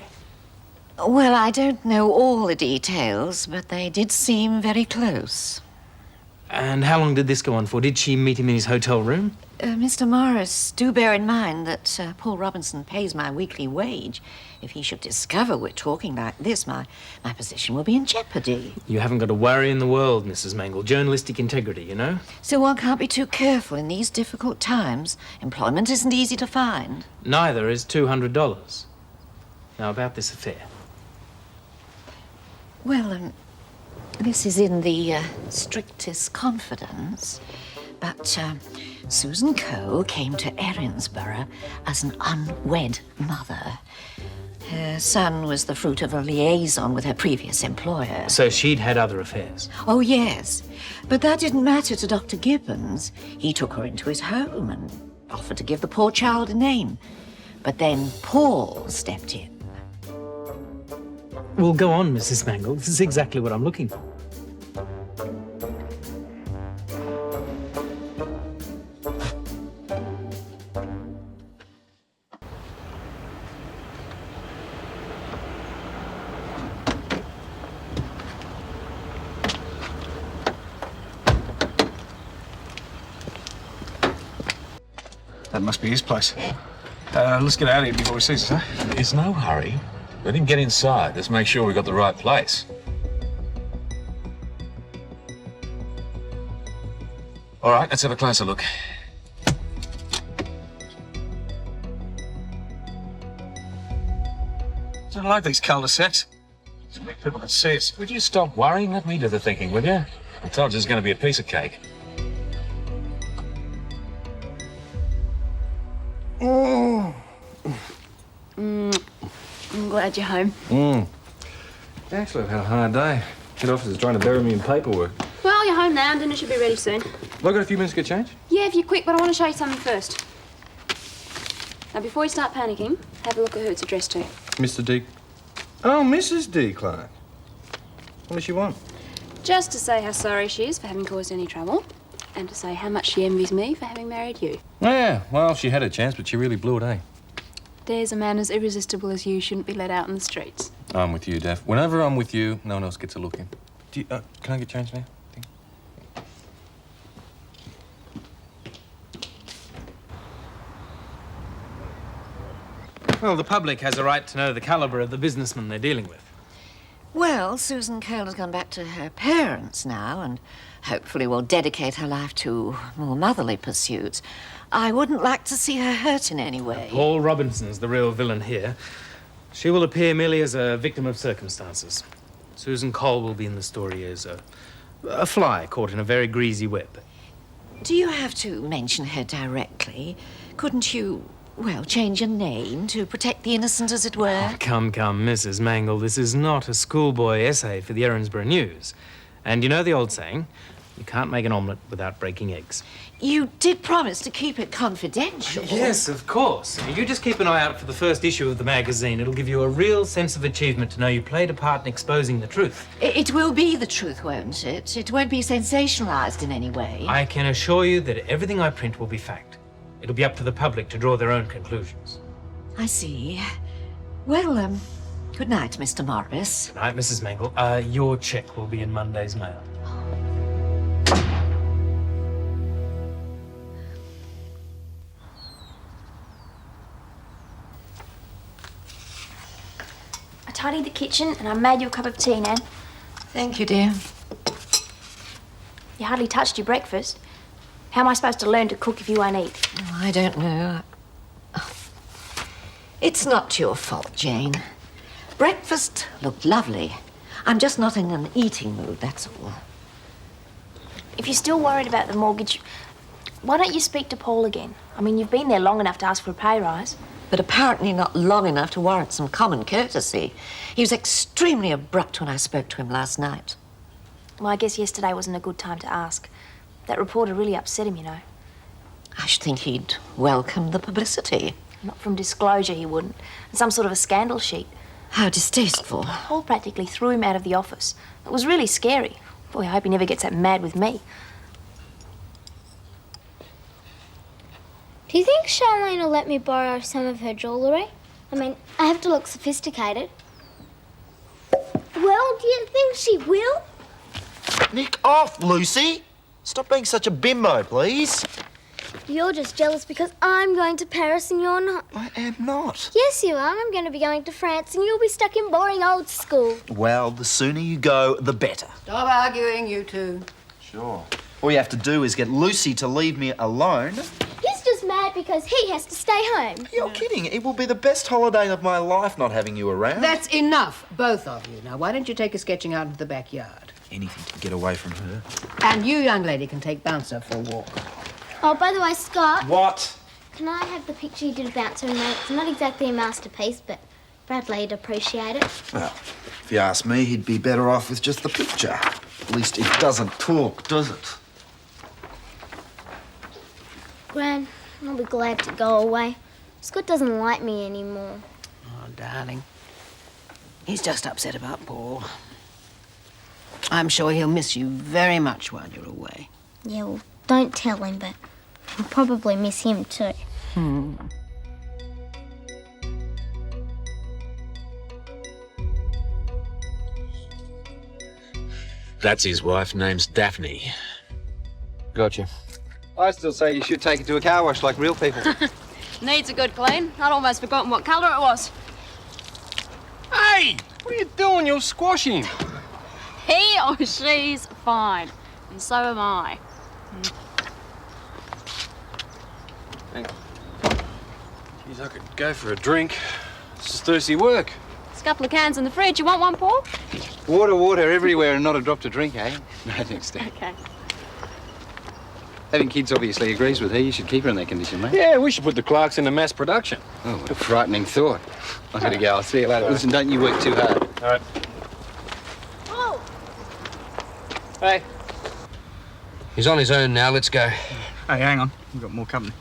Well, I don't know all the details, but they did seem very close. And how long did this go on for? Did she meet him in his hotel room? Mr. Morris, do bear in mind that Paul Robinson pays my weekly wage. If he should discover we're talking like this, my position will be in jeopardy. You haven't got a worry in the world, Mrs. Mangle. Journalistic integrity, you know? So one can't be too careful in these difficult times. Employment isn't easy to find. Neither is $200. Now, about this affair. Well, this is in the strictest confidence, but Susan Cole came to Erinsborough as an unwed mother. Her son was the fruit of a liaison with her previous employer. So she'd had other affairs? Oh, yes. But that didn't matter to Dr. Gibbons. He took her into his home and offered to give the poor child a name. But then Paul stepped in. Well, go on, Mrs. Mangle. This is exactly what I'm looking for. That must be his place. Let's get out of here before he sees us, huh? There's no hurry. Let him get inside. Let's make sure we've got the right place. All right, let's have a closer look. I don't like these cul-de-sacs. So many people can see us. Would you stop worrying? Let me do the thinking, will you? I told you it's going to be a piece of cake. I'm glad you're home. Actually, I've had a hard day. Head office is trying to bury me in paperwork. Well, you're home now and dinner should be ready soon. Have I got a few minutes to get changed? Yeah, if you're quick, but I want to show you something first. Now, before you start panicking, have a look at who it's addressed to. Mr. D. Oh, Mrs. D. Clarke. What does she want? Just to say how sorry she is for having caused any trouble, and to say how much she envies me for having married you. Yeah, well, she had a chance, but she really blew it, eh? There's a man as irresistible as you shouldn't be let out in the streets. I'm with you, Daph. Whenever I'm with you, no one else gets a look in. Do you, can I get changed now? Well, the public has a right to know the caliber of the businessman they're dealing with. Well, Susan Cole has gone back to her parents now and hopefully will dedicate her life to more motherly pursuits. I wouldn't like to see her hurt in any way. Paul Robinson's the real villain here. She will appear merely as a victim of circumstances. Susan Cole will be in the story as a fly caught in a very greasy web. Do you have to mention her directly? Couldn't you, well, change your name to protect the innocent, as it were? Oh, come, Mrs. Mangle. This is not a schoolboy essay for the Erinsborough News. And you know the old saying, you can't make an omelette without breaking eggs. You did promise to keep it confidential. Yes, of course. You just keep an eye out for the first issue of the magazine. It'll give you a real sense of achievement to know you played a part in exposing the truth. It will be the truth, won't it? It won't be sensationalized in any way. I can assure you that everything I print will be fact. It'll be up to the public to draw their own conclusions. I see. Well, good night, Mr. Morris. Good night, Mrs. Mangle. Your cheque will be in Monday's mail. tidied the kitchen and I made you a cup of tea, Nan. Thank you, dear. You hardly touched your breakfast. How am I supposed to learn to cook if you won't eat? Oh, I don't know. It's not your fault, Jane. Breakfast looked lovely. I'm just not in an eating mood, that's all. If you're still worried about the mortgage, why don't you speak to Paul again? I mean, you've been there long enough to ask for a pay rise. But apparently not long enough to warrant some common courtesy. He was extremely abrupt when I spoke to him last night. Well, I guess yesterday wasn't a good time to ask. That reporter really upset him, you know. I should think he'd welcome the publicity. Not from disclosure, he wouldn't. Some sort of a scandal sheet. How distasteful. Paul practically threw him out of the office. It was really scary. Boy, I hope he never gets that mad with me. Do you think Charlene will let me borrow some of her jewellery? I mean, I have to look sophisticated. Well, do you think she will? Nick off, Lucy. Stop being such a bimbo, please. You're just jealous because I'm going to Paris and you're not. I am not. Yes, you are. I'm going to be going to France and you'll be stuck in boring old school. Well, the sooner you go, the better. Stop arguing, you two. Sure. All you have to do is get Lucy to leave me alone. He's just mad because he has to stay home. You're kidding. It will be the best holiday of my life not having you around. That's enough, both of you. Now, why don't you take her sketching out into the backyard? Anything to get away from her. And you, young lady, can take Bouncer for a walk. Oh, by the way, Scott. What? Can I have the picture you did of Bouncer and Mate? It's not exactly a masterpiece, but Bradley'd appreciate it. Well, if you ask me, he'd be better off with just the picture. At least it doesn't talk, does it? Gran, I'll be glad to go away. Scott doesn't like me anymore. Oh, darling. He's just upset about Paul. I'm sure he'll miss you very much while you're away. Yeah, well, don't tell him, but I'll probably miss him too. That's his wife, name's Daphne. Gotcha. I still say you should take it to a car wash like real people. Needs a good clean. I'd almost forgotten what colour it was. Hey! What are you doing? You're squashing him. He or she's fine. And so am I. Geez, I could go for a drink. This is thirsty work. There's a couple of cans in the fridge. You want one, Paul? Water everywhere and not a drop to drink, eh? No, thanks, Dad. Okay. Having kids obviously agrees with her. You should keep her in that condition, mate. Yeah, we should put the Clarks into mass production. Oh, what a frightening thought. I gotta go. I'll see you later. Listen, don't you work too hard. All right. Oh! Hey. He's on his own now. Let's go. Hey, hang on. We've got more company.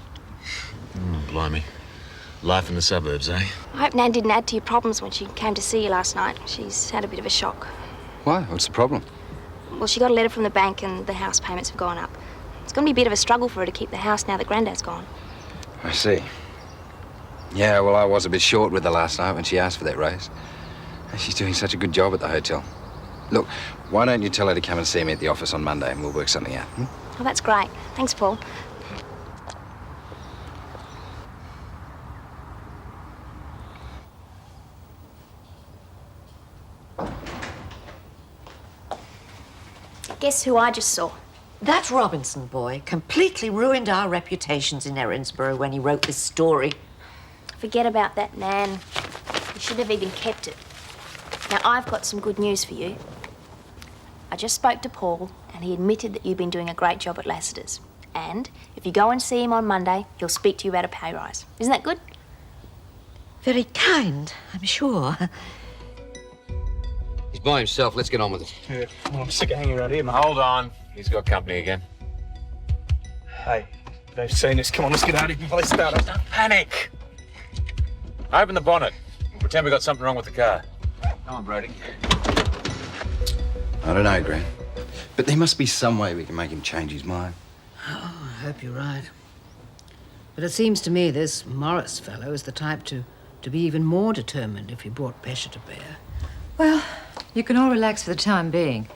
Blimey. Life in the suburbs, eh? I hope Nan didn't add to your problems when she came to see you last night. She's had a bit of a shock. Why? What's the problem? Well, she got a letter from the bank and the house payments have gone up. It's going to be a bit of a struggle for her to keep the house now that Grandad's gone. I see. Yeah, well, I was a bit short with her last night when she asked for that raise. She's doing such a good job at the hotel. Look, why don't you tell her to come and see me at the office on Monday and we'll work something out, Oh, that's great. Thanks, Paul. Guess who I just saw? That Robinson boy completely ruined our reputations in Erinsborough when he wrote this story. Forget about that, Nan. You should have even kept it. Now, I've got some good news for you. I just spoke to Paul, and he admitted that you've been doing a great job at Lassiter's. And if you go and see him on Monday, he'll speak to you about a pay rise. Isn't that good? Very kind, I'm sure. He's by himself. Let's get on with it. Yeah, well, I'm sick of hanging around here, mate. Hold on. He's got company again. Hey, they've seen us. Come on, let's get out of here before they start us. Don't panic. Open the bonnet. Pretend we got something wrong with the car. Come on, Brody. I don't know, Gran. But there must be some way we can make him change his mind. Oh, I hope you're right. But it seems to me this Morris fellow is the type to be even more determined if he brought pressure to bear. Well, you can all relax for the time being.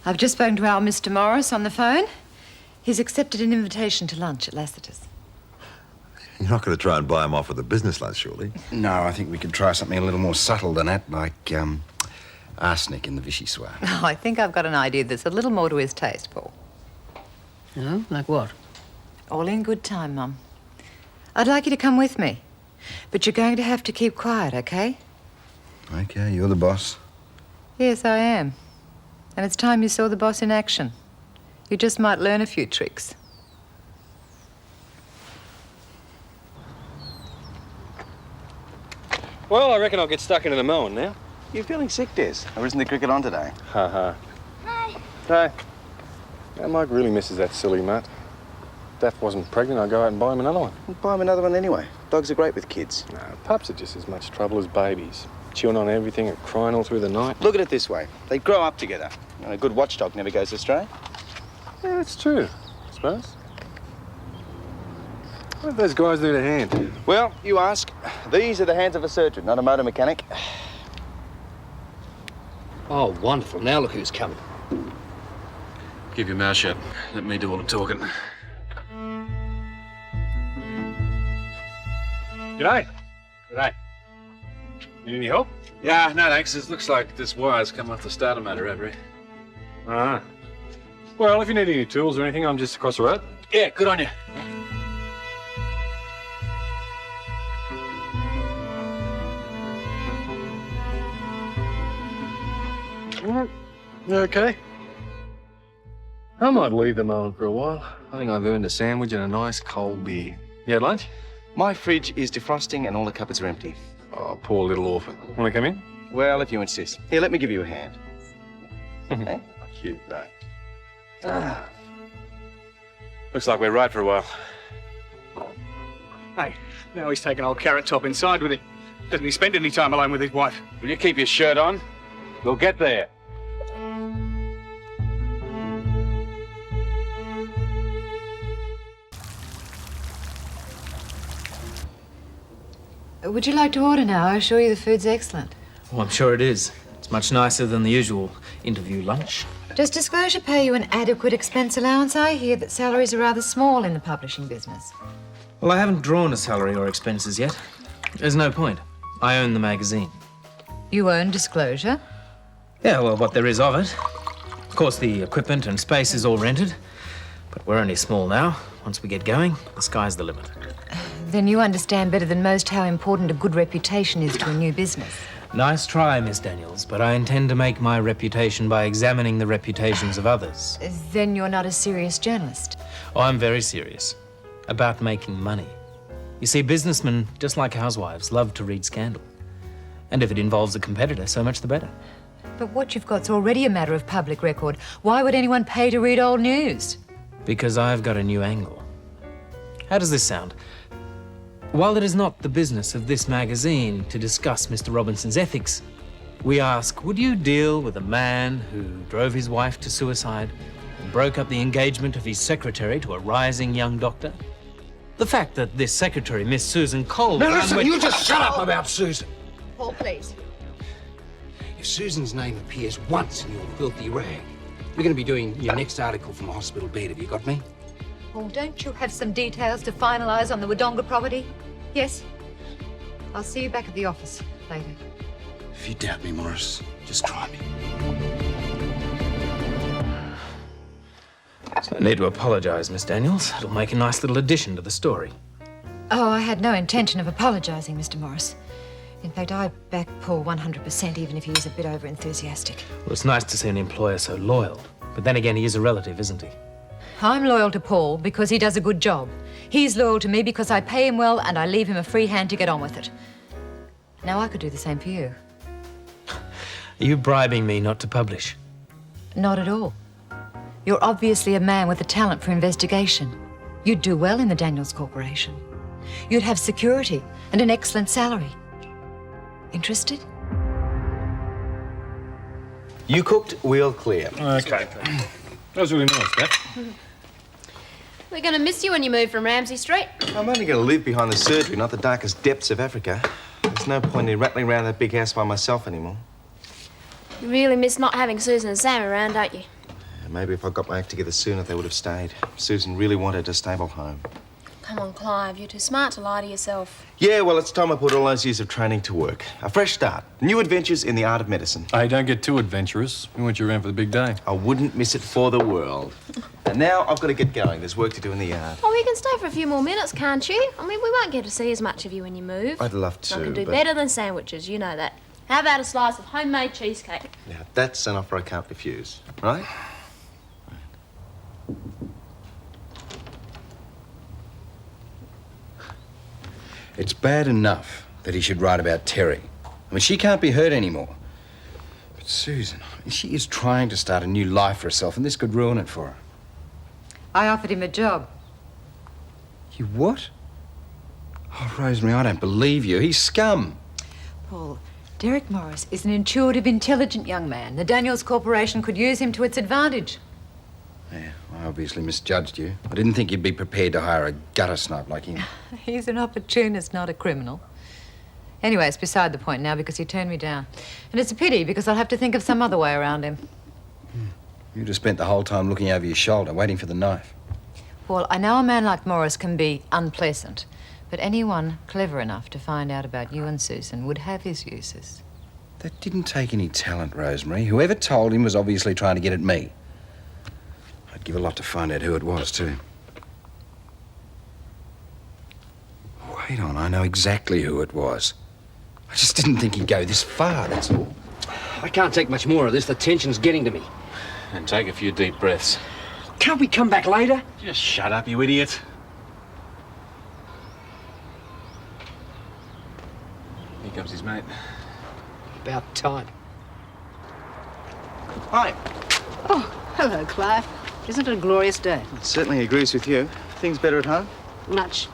I've just spoken to our Mr. Morris on the phone. He's accepted an invitation to lunch at Lassiter's. You're not going to try and buy him off with a business lunch, surely? No, I think we could try something a little more subtle than that, like arsenic in the vichyssoise. Oh, I think I've got an idea that's a little more to his taste, Paul. Oh, like what? All in good time, Mum. I'd like you to come with me, but you're going to have to keep quiet, okay? Okay, you're the boss. Yes, I am. And it's time you saw the boss in action. You just might learn a few tricks. Well, I reckon I'll get stuck into the mowing now. You feeling sick, Des? Or isn't the cricket on today? Ha ha. Hi. Hey. Now, Mike really misses that silly mutt. If Daph wasn't pregnant, I'd go out and buy him another one. We'll buy him another one anyway. Dogs are great with kids. No, pups are just as much trouble as babies. Chewing on everything and crying all through the night. Look at it this way. They grow up together. And a good watchdog never goes astray. Yeah, that's true, I suppose. What did those guys do to hand? Well, you ask. These are the hands of a surgeon, not a motor mechanic. Oh, wonderful. Now look who's coming. Keep your mouth shut. Let me do all the talking. G'day. G'day. Need any help? Yeah, no thanks. It looks like this wire's come off the starter motor over here. Ah. Well, if you need any tools or anything, I'm just across the road. Yeah, good on you. Okay. I might leave them on for a while. I think I've earned a sandwich and a nice cold beer. You had lunch? My fridge is defrosting and all the cupboards are empty. Oh, poor little orphan. Want to come in? Well, if you insist. Here, let me give you a hand. Okay. Cute, right. Ah. Looks like we're right for a while. Hey, now he's taken old Carrot Top inside with him. Doesn't he spend any time alone with his wife? Will you keep your shirt on? We'll get there. Would you like to order now? I assure you the food's excellent. Oh, I'm sure it is. It's much nicer than the usual interview lunch. Does Disclosure pay you an adequate expense allowance? I hear that salaries are rather small in the publishing business. Well, I haven't drawn a salary or expenses yet. There's no point. I own the magazine. You own Disclosure? Yeah, well, what there is of it. Of course, the equipment and space is all rented. But we're only small now. Once we get going, the sky's the limit. Then you understand better than most how important a good reputation is to a new business. Nice try, Miss Daniels, but I intend to make my reputation by examining the reputations of others. Then you're not a serious journalist. Oh, I'm very serious. About making money. You see, businessmen, just like housewives, love to read scandal. And if it involves a competitor, so much the better. But what you've got's already a matter of public record. Why would anyone pay to read old news? Because I've got a new angle. How does this sound? While it is not the business of this magazine to discuss Mr. Robinson's ethics, we ask, would you deal with a man who drove his wife to suicide and broke up the engagement of his secretary to a rising young doctor? The fact that this secretary, Miss Susan Cole... Now listen, you just shut up about Susan. Paul, please. If Susan's name appears once in your filthy rag, you're going to be doing your next article from a hospital bed. Have you got me? Paul, don't you have some details to finalise on the Wodonga property? Yes? I'll see you back at the office later. If you doubt me, Morris, just try me. So I need to apologise, Miss Daniels. It'll make a nice little addition to the story. Oh, I had no intention of apologising, Mr. Morris. In fact, I back Paul 100%, even if he is a bit over-enthusiastic. Well, it's nice to see an employer so loyal. But then again, he is a relative, isn't he? I'm loyal to Paul because he does a good job. He's loyal to me because I pay him well and I leave him a free hand to get on with it. Now, I could do the same for you. Are you bribing me not to publish? Not at all. You're obviously a man with a talent for investigation. You'd do well in the Daniels Corporation. You'd have security and an excellent salary. Interested? You cooked, we'll clear. Okay. That was really nice, Daph. We're going to miss you when you move from Ramsay Street. I'm only going to live behind the surgery, not the darkest depths of Africa. There's no point in rattling around that big house by myself anymore. You really miss not having Susan and Sam around, don't you? Maybe if I got my act together sooner, they would have stayed. Susan really wanted a stable home. come on, Clive. You're too smart to lie to yourself. Yeah, well, it's time I put all those years of training to work. A fresh start. New adventures in the art of medicine. Hey, don't get too adventurous. We want you around for the big day. I wouldn't miss it for the world. And now I've got to get going. There's work to do in the yard. Oh, you can stay for a few more minutes, can't you? I mean, we won't get to see as much of you when you move. I'd love to, I can do but- better than sandwiches, you know that. How about a slice of homemade cheesecake? Now, that's an offer I can't refuse, right? It's bad enough that he should write about Terry. I mean, she can't be hurt anymore. But Susan, she is trying to start a new life for herself, and this could ruin it for her. I offered him a job. You what? Oh, Rosemary, I don't believe you. He's scum. Paul, Derek Morris is an intuitive, intelligent young man. The Daniels Corporation could use him to its advantage. Yeah, I obviously misjudged you. I didn't think you'd be prepared to hire a gutter snipe like him. He's an opportunist, not a criminal. Anyway, it's beside the point now because he turned me down. And it's a pity because I'll have to think of some other way around him. You'd have spent the whole time looking over your shoulder, waiting for the knife. Paul, I know a man like Morris can be unpleasant, but anyone clever enough to find out about you and Susan would have his uses. That didn't take any talent, Rosemary. Whoever told him was obviously trying to get at me. I'd give a lot to find out who it was, too. Wait on, I know exactly who it was. I just didn't think he'd go this far, that's all. I can't take much more of this. The tension's getting to me. And take a few deep breaths. Can't we come back later? Just shut up, you idiot. Here comes his mate. About time. Hi. Oh, hello, Clive. Isn't it a glorious day? Certainly agrees with you. Things better at home? Much.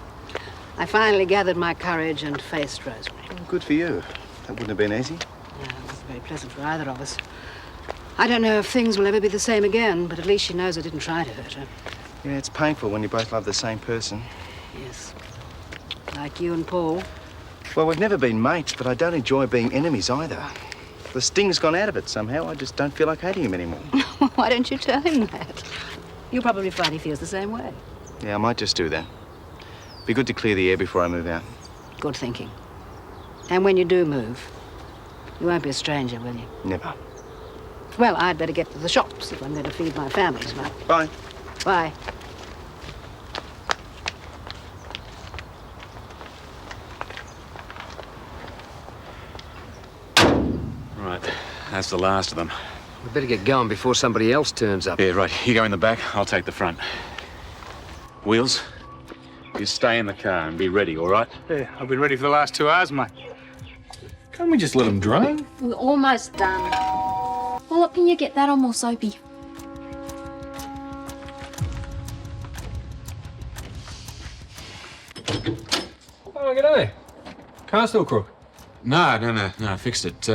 I finally gathered my courage and faced Rosemary. Well, good for you. That wouldn't have been easy. No, it wasn't very pleasant for either of us. I don't know if things will ever be the same again, but at least she knows I didn't try to hurt her. Yeah, it's painful when you both love the same person. Yes. Like you and Paul. Well, we've never been mates, but I don't enjoy being enemies either. The sting's gone out of it somehow. I just don't feel like hating him anymore. Why don't you tell him that? You'll probably find he feels the same way. Yeah, I might just do that. Be good to clear the air before I move out. Good thinking. And when you do move, you won't be a stranger, will you? Never. Well, I'd better get to the shops if I'm going to feed my family tonight. Bye. Bye. Right, that's the last of them. We'd better get going before somebody else turns up. Yeah, right. You go in the back, I'll take the front. Wheels, you stay in the car and be ready, all right? Yeah, I've been ready for the last 2 hours, mate. Can't we just let them drain? We're almost done. Well, look, can you get that on more soapy? Oh, g'day. Car still crook? No, I fixed it.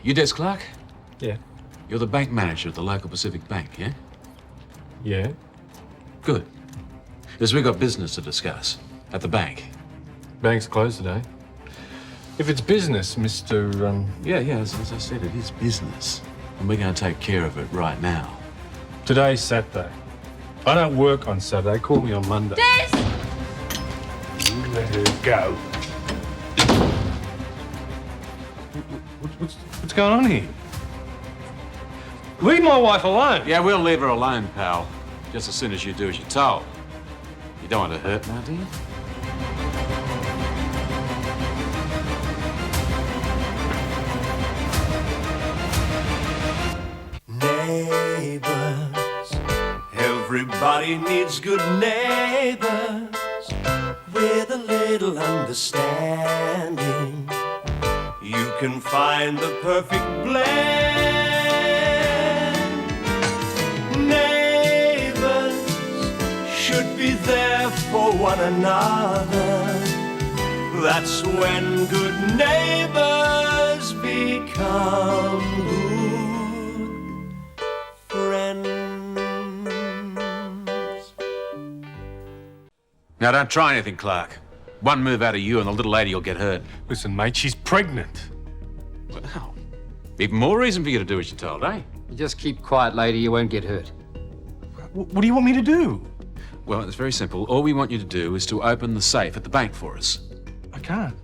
You Des Clarke? Yeah. You're the bank manager at the local Pacific Bank, yeah? Yeah. Good. Because we've got business to discuss at the bank. Bank's closed today. If it's business, Mr. Yeah, as I said, it is business. And we're going to take care of it right now. Today's Saturday. I don't work on Saturday. Call me on Monday. Des! You let her go. What's going on here? Leave my wife alone. Yeah, we'll leave her alone, pal. Just as soon as you do as you're told. You don't want to hurt now, do you? Neighbours, everybody needs good neighbours with a little understanding. You can find the perfect blend. Neighbours should be there for one another. That's when good neighbours become good friends. Now, don't try anything, Clarke. One move out of you and the little lady will get hurt. Listen, mate, she's pregnant. Well, even more reason for you to do as you're told, eh? You just keep quiet, lady. You won't get hurt. What do you want me to do? Well, it's very simple. All we want you to do is to open the safe at the bank for us. I can't.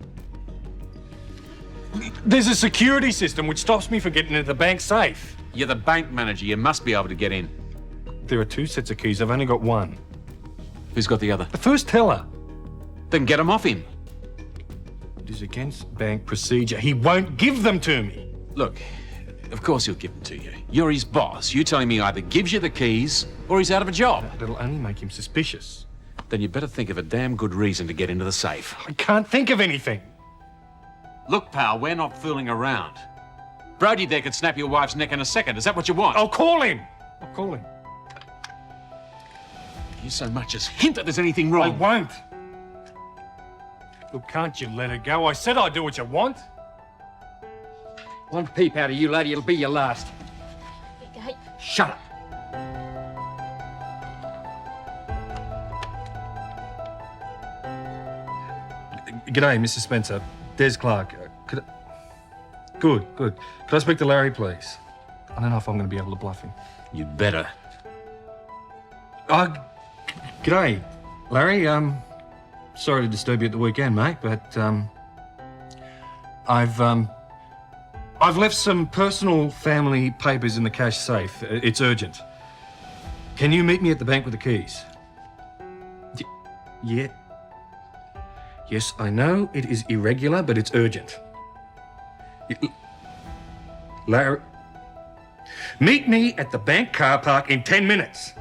There's a security system which stops me from getting into the bank safe. You're the bank manager. You must be able to get in. There are 2 sets of keys. I've only got one. Who's got the other? The first teller. Then get them off him. It is against bank procedure. He won't give them to me. Look, of course he'll give them to you. You're his boss. You telling me he either gives you the keys or he's out of a job. That'll only make him suspicious. Then you better think of a damn good reason to get into the safe. I can't think of anything. Look, pal, we're not fooling around. Brody there could snap your wife's neck in a second. Is that what you want? I'll call him. I'll call him. You so much as hint that there's anything wrong. I won't. Look, can't you let it go? I said I'd do what you want. One peep out of you, laddie, it'll be your last. Shut up. G'day, Mr. Spencer. Des Clarke. Good. Could I speak to Larry, please? I don't know if I'm going to be able to bluff him. You'd better. G'day, Larry. Sorry to disturb you at the weekend, mate, but I've left some personal family papers in the cash safe. It's urgent. Can you meet me at the bank with the keys? Yeah. Yes, I know it is irregular, but it's urgent. Larry, meet me at the bank car park in 10 minutes.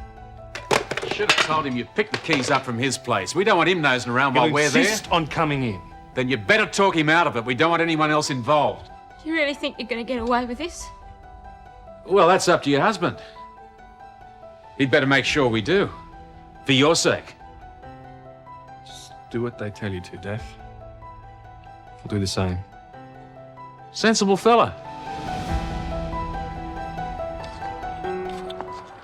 Should have told him you picked the keys up from his place. We don't want him nosing around while we're there. Insist on coming in. Then you better talk him out of it. We don't want anyone else involved. Do you really think you're going to get away with this? Well, that's up to your husband. He'd better make sure we do. For your sake. Just do what they tell you to, Daph. I'll do the same. Sensible fella.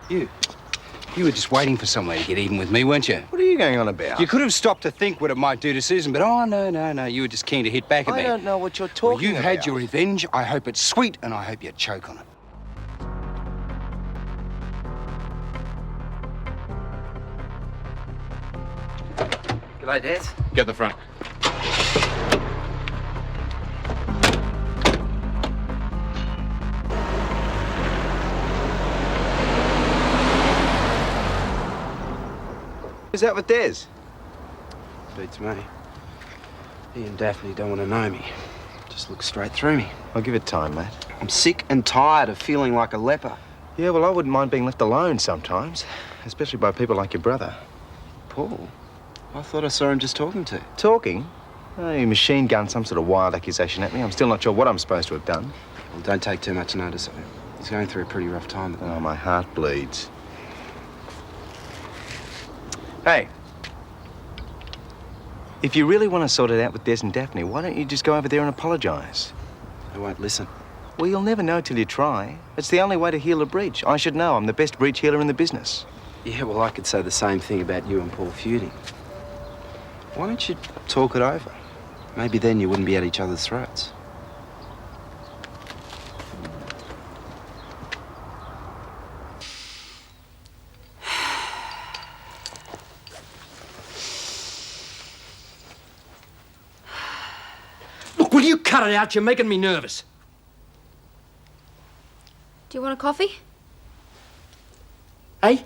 You were just waiting for some way to get even with me, weren't you? What are you going on about? You could have stopped to think what it might do to Susan, but no. You were just keen to hit back at me. I don't know what you're talking You've about. had your revenge. I hope it's sweet, and I hope you choke on it. G'day, Des. Get the front. Is that with Des? Beats me. He and Daphne don't want to know me. Just look straight through me. I'll give it time, mate. I'm sick and tired of feeling like a leper. Yeah, well, I wouldn't mind being left alone sometimes, especially by people like your brother. Paul? I thought I saw him just talking to. Talking? Oh, he machine gunned some sort of wild accusation at me. I'm still not sure what I'm supposed to have done. Well, don't take too much notice of him. He's going through a pretty rough time at the moment. Oh, my heart bleeds. Hey. If you really want to sort it out with Des and Daphne, why don't you just go over there and apologise? They won't listen. Well, you'll never know till you try. It's the only way to heal a breach. I should know. I'm the best breach healer in the business. Yeah, well, I could say the same thing about you and Paul feuding. Why don't you talk it over? Maybe then you wouldn't be at each other's throats. Look, will you cut it out? You're making me nervous. Do you want a coffee? Hey?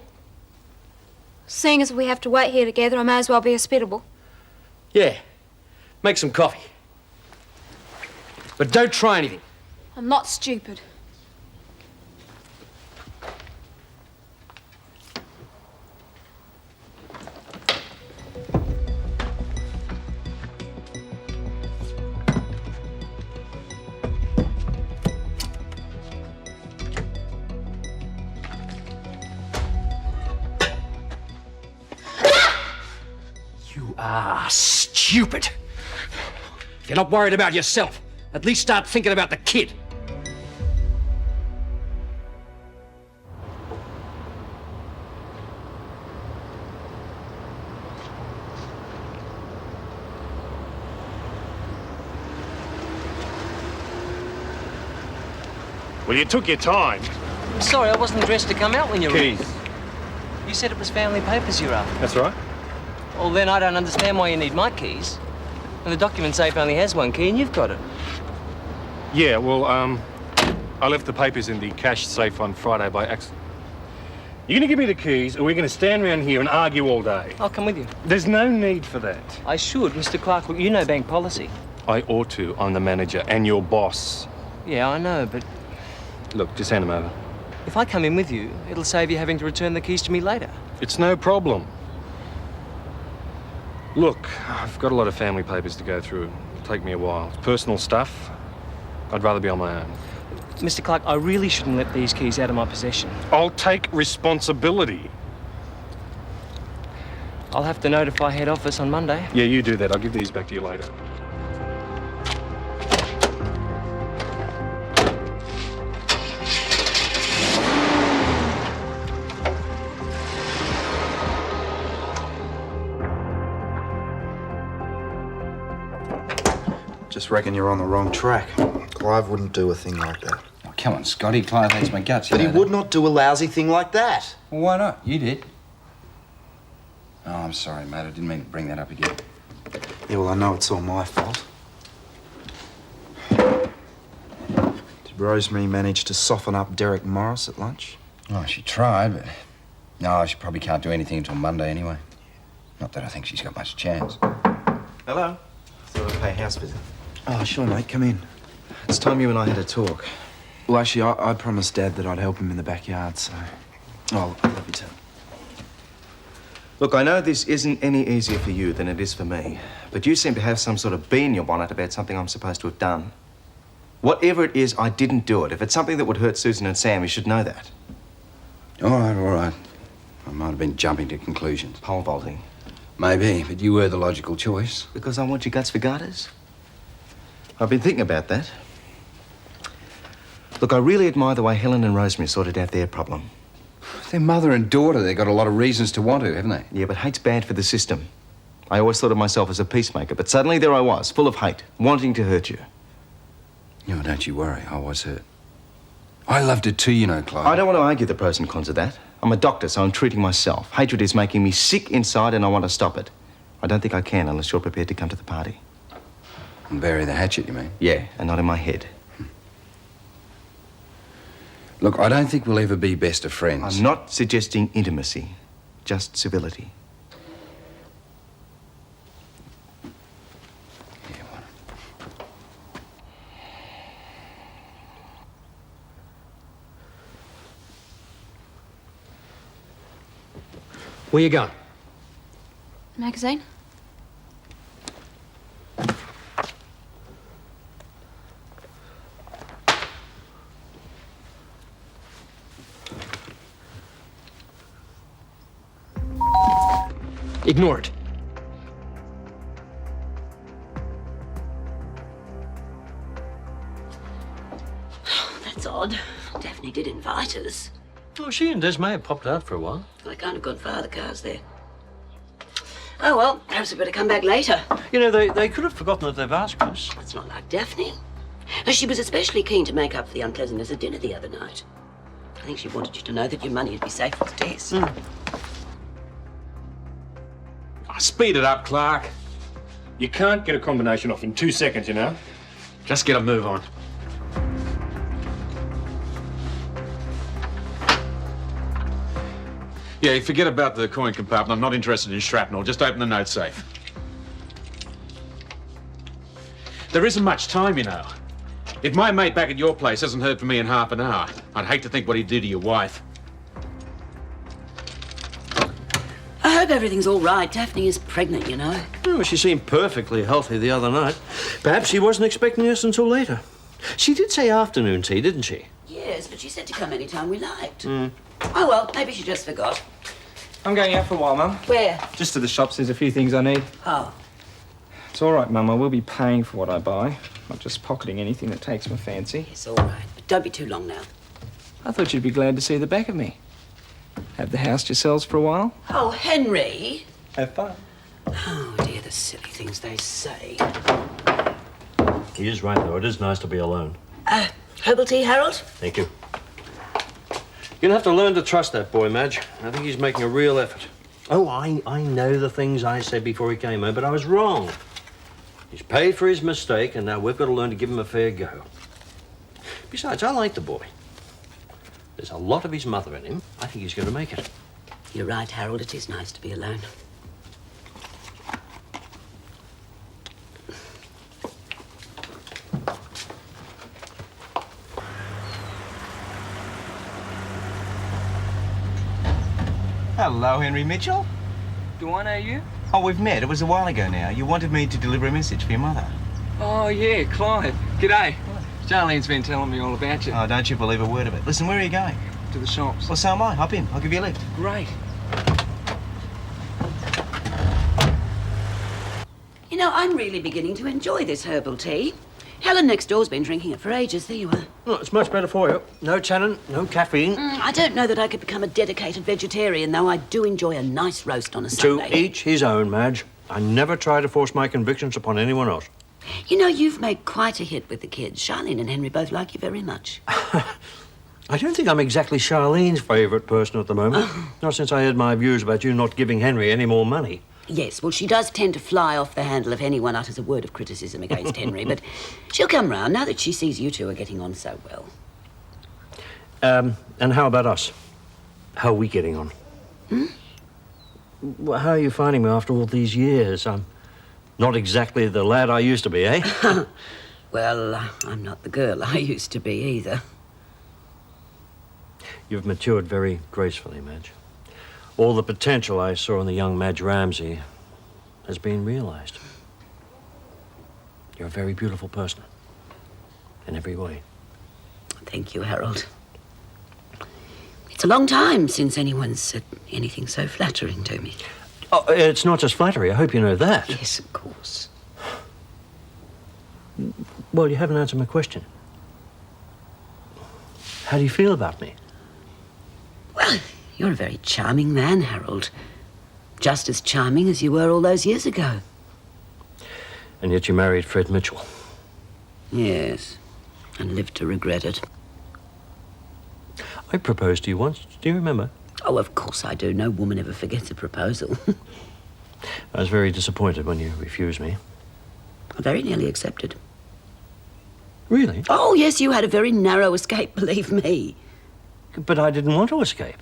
Seeing as we have to wait here together, I may as well be hospitable. Yeah. Make some coffee. But don't try anything. I'm not stupid. You are stupid. If you're not worried about yourself, at least start thinking about the kid. Well, you took your time. Sorry, I wasn't dressed to come out when you were... Keith, You said it was family papers you're after. That's right. Well, then I don't understand why you need my keys. And the document safe only has one key and you've got it. Yeah, well, I left the papers in the cash safe on Friday by accident. You're going to give me the keys, or we're going to stand around here and argue all day. I'll come with you. There's no need for that. I should, Mr. Clarke. Look, you know bank policy. I ought to. I'm the manager and your boss. Yeah, I know, but Look, just hand them over. if I come in with you, it'll save you having to return the keys to me later. It's no problem. Look, I've got a lot of family papers to go through. It'll take me a while. It's personal stuff. I'd rather be on my own. Mr. Clarke, I really shouldn't let these keys out of my possession. I'll take responsibility. I'll have to notify head office on Monday. Yeah, you do that. I'll give these back to you later. Just reckon you're on the wrong track. Clive wouldn't do a thing like that. Oh, come on, Scotty. Clive hates my guts. But he would not do a lousy thing like that. Well, why not? You did. Oh, I'm sorry, mate. I didn't mean to bring that up again. Yeah, well, I know it's all my fault. Did Rosemary manage to soften up Derek Morris at lunch? Oh, she tried, but... No, she probably can't do anything until Monday anyway. Not that I think she's got much chance. Hello. Thought I'd pay a house visit. Oh, sure, mate. Come in. It's time you and I had a talk. Well, actually, I promised Dad that I'd help him in the backyard, so... Oh, I love you too. Look, I know this isn't any easier for you than it is for me, but you seem to have some sort of bee in your bonnet about something I'm supposed to have done. Whatever it is, I didn't do it. If it's something that would hurt Susan and Sam, you should know that. All right, all right. I might have been jumping to conclusions. Pole vaulting. Maybe, but you were the logical choice. Because I want your guts for garters? I've been thinking about that. Look, I really admire the way Helen and Rosemary sorted out their problem. They're mother and daughter. They've got a lot of reasons to want to, haven't they? Yeah, but hate's bad for the system. I always thought of myself as a peacemaker, but suddenly there I was, full of hate, wanting to hurt you. No, don't you worry. I was hurt. I loved it too, you know, Clive. I don't want to argue the pros and cons of that. I'm a doctor, so I'm treating myself. Hatred is making me sick inside, and I want to stop it. I don't think I can unless you're prepared to come to the party. And bury the hatchet, you mean? Yeah, and not in my head. Look, I don't think we'll ever be best of friends. I'm not suggesting intimacy, just civility. Where you going? Magazine? Ignore it. That's odd. Daphne did invite us. Oh, she and Des may have popped out for a while. I kind of got father cars there. Oh, well, perhaps we better come back later. You know, they could have forgotten that they've asked us. It's not like Daphne. She was especially keen to make up for the unpleasantness of dinner the other night. I think she wanted you to know that your money would be safe with Des. Speed it up, Clarke. You can't get a combination off in 2 seconds, you know. Just get a move on. Yeah, forget about the coin compartment. I'm not interested in shrapnel. Just open the note safe. There isn't much time, you know. If my mate back at your place hasn't heard from me in half an hour, I'd hate to think what he'd do to your wife. I hope everything's all right. Daphne is pregnant, you know. Oh, she seemed perfectly healthy the other night. Perhaps she wasn't expecting us until later. She did say afternoon tea, didn't she? Yes, but she said to come any time we liked. Mm. Oh, well, maybe she just forgot. I'm going out for a while, Mum. Where? Just to the shops. There's a few things I need. Oh. It's all right, Mum. I will be paying for what I buy. Not just pocketing anything that takes my fancy. It's all right, but don't be too long now. I thought you'd be glad to see the back of me. Have the house to yourselves for a while? Oh, Henry. Have fun. Oh, dear, the silly things they say. He is right, though. It is nice to be alone. Herbal tea, Harold? Thank you. You're going to have to learn to trust that boy, Madge. I think he's making a real effort. Oh, I know the things I said before he came home, but I was wrong. He's paid for his mistake, and now we've got to learn to give him a fair go. Besides, I like the boy. There's a lot of his mother in him. I think he's going to make it. You're right, Harold. It is nice to be alone. Hello, Henry Mitchell. Do I know you? Oh, we've met. It was a while ago now. You wanted me to deliver a message for your mother. Oh, yeah, Clive. G'day. Charlene's been telling me all about you. Oh, don't you believe a word of it. Listen, where are you going? To the shops. Well, so am I. Hop in. I'll give you a lift. Great. You know, I'm really beginning to enjoy this herbal tea. Helen next door's been drinking it for ages. There you are. Well, it's much better for you. No tannin, no caffeine. I don't know that I could become a dedicated vegetarian, though I do enjoy a nice roast on a Sunday. To each his own, Madge. I never try to force my convictions upon anyone else. You know, you've made quite a hit with the kids. Charlene and Henry both like you very much. I don't think I'm exactly Charlene's favourite person at the moment. Not since I heard my views about you not giving Henry any more money. Yes, well, she does tend to fly off the handle if anyone utters a word of criticism against Henry, but she'll come round now that she sees you two are getting on so well. And how about us? How are we getting on? Well, how are you finding me after all these years? I'm not exactly the lad I used to be, eh? Well, I'm not the girl I used to be either. You've matured very gracefully, Madge. All the potential I saw in the young Madge Ramsay has been realised. You're a very beautiful person. In every way. Thank you, Harold. It's a long time since anyone's said anything so flattering to me. Oh, it's not just flattery. I hope you know that. Yes, of course. Well, you haven't answered my question. How do you feel about me? Well, you're a very charming man, Harold. Just as charming as you were all those years ago. And yet you married Fred Mitchell. Yes, and lived to regret it. I proposed to you once. Do you remember? Oh, of course I do. No woman ever forgets a proposal. I was very disappointed when you refused me. I very nearly accepted. Really? Oh, yes, you had a very narrow escape, believe me. But I didn't want to escape.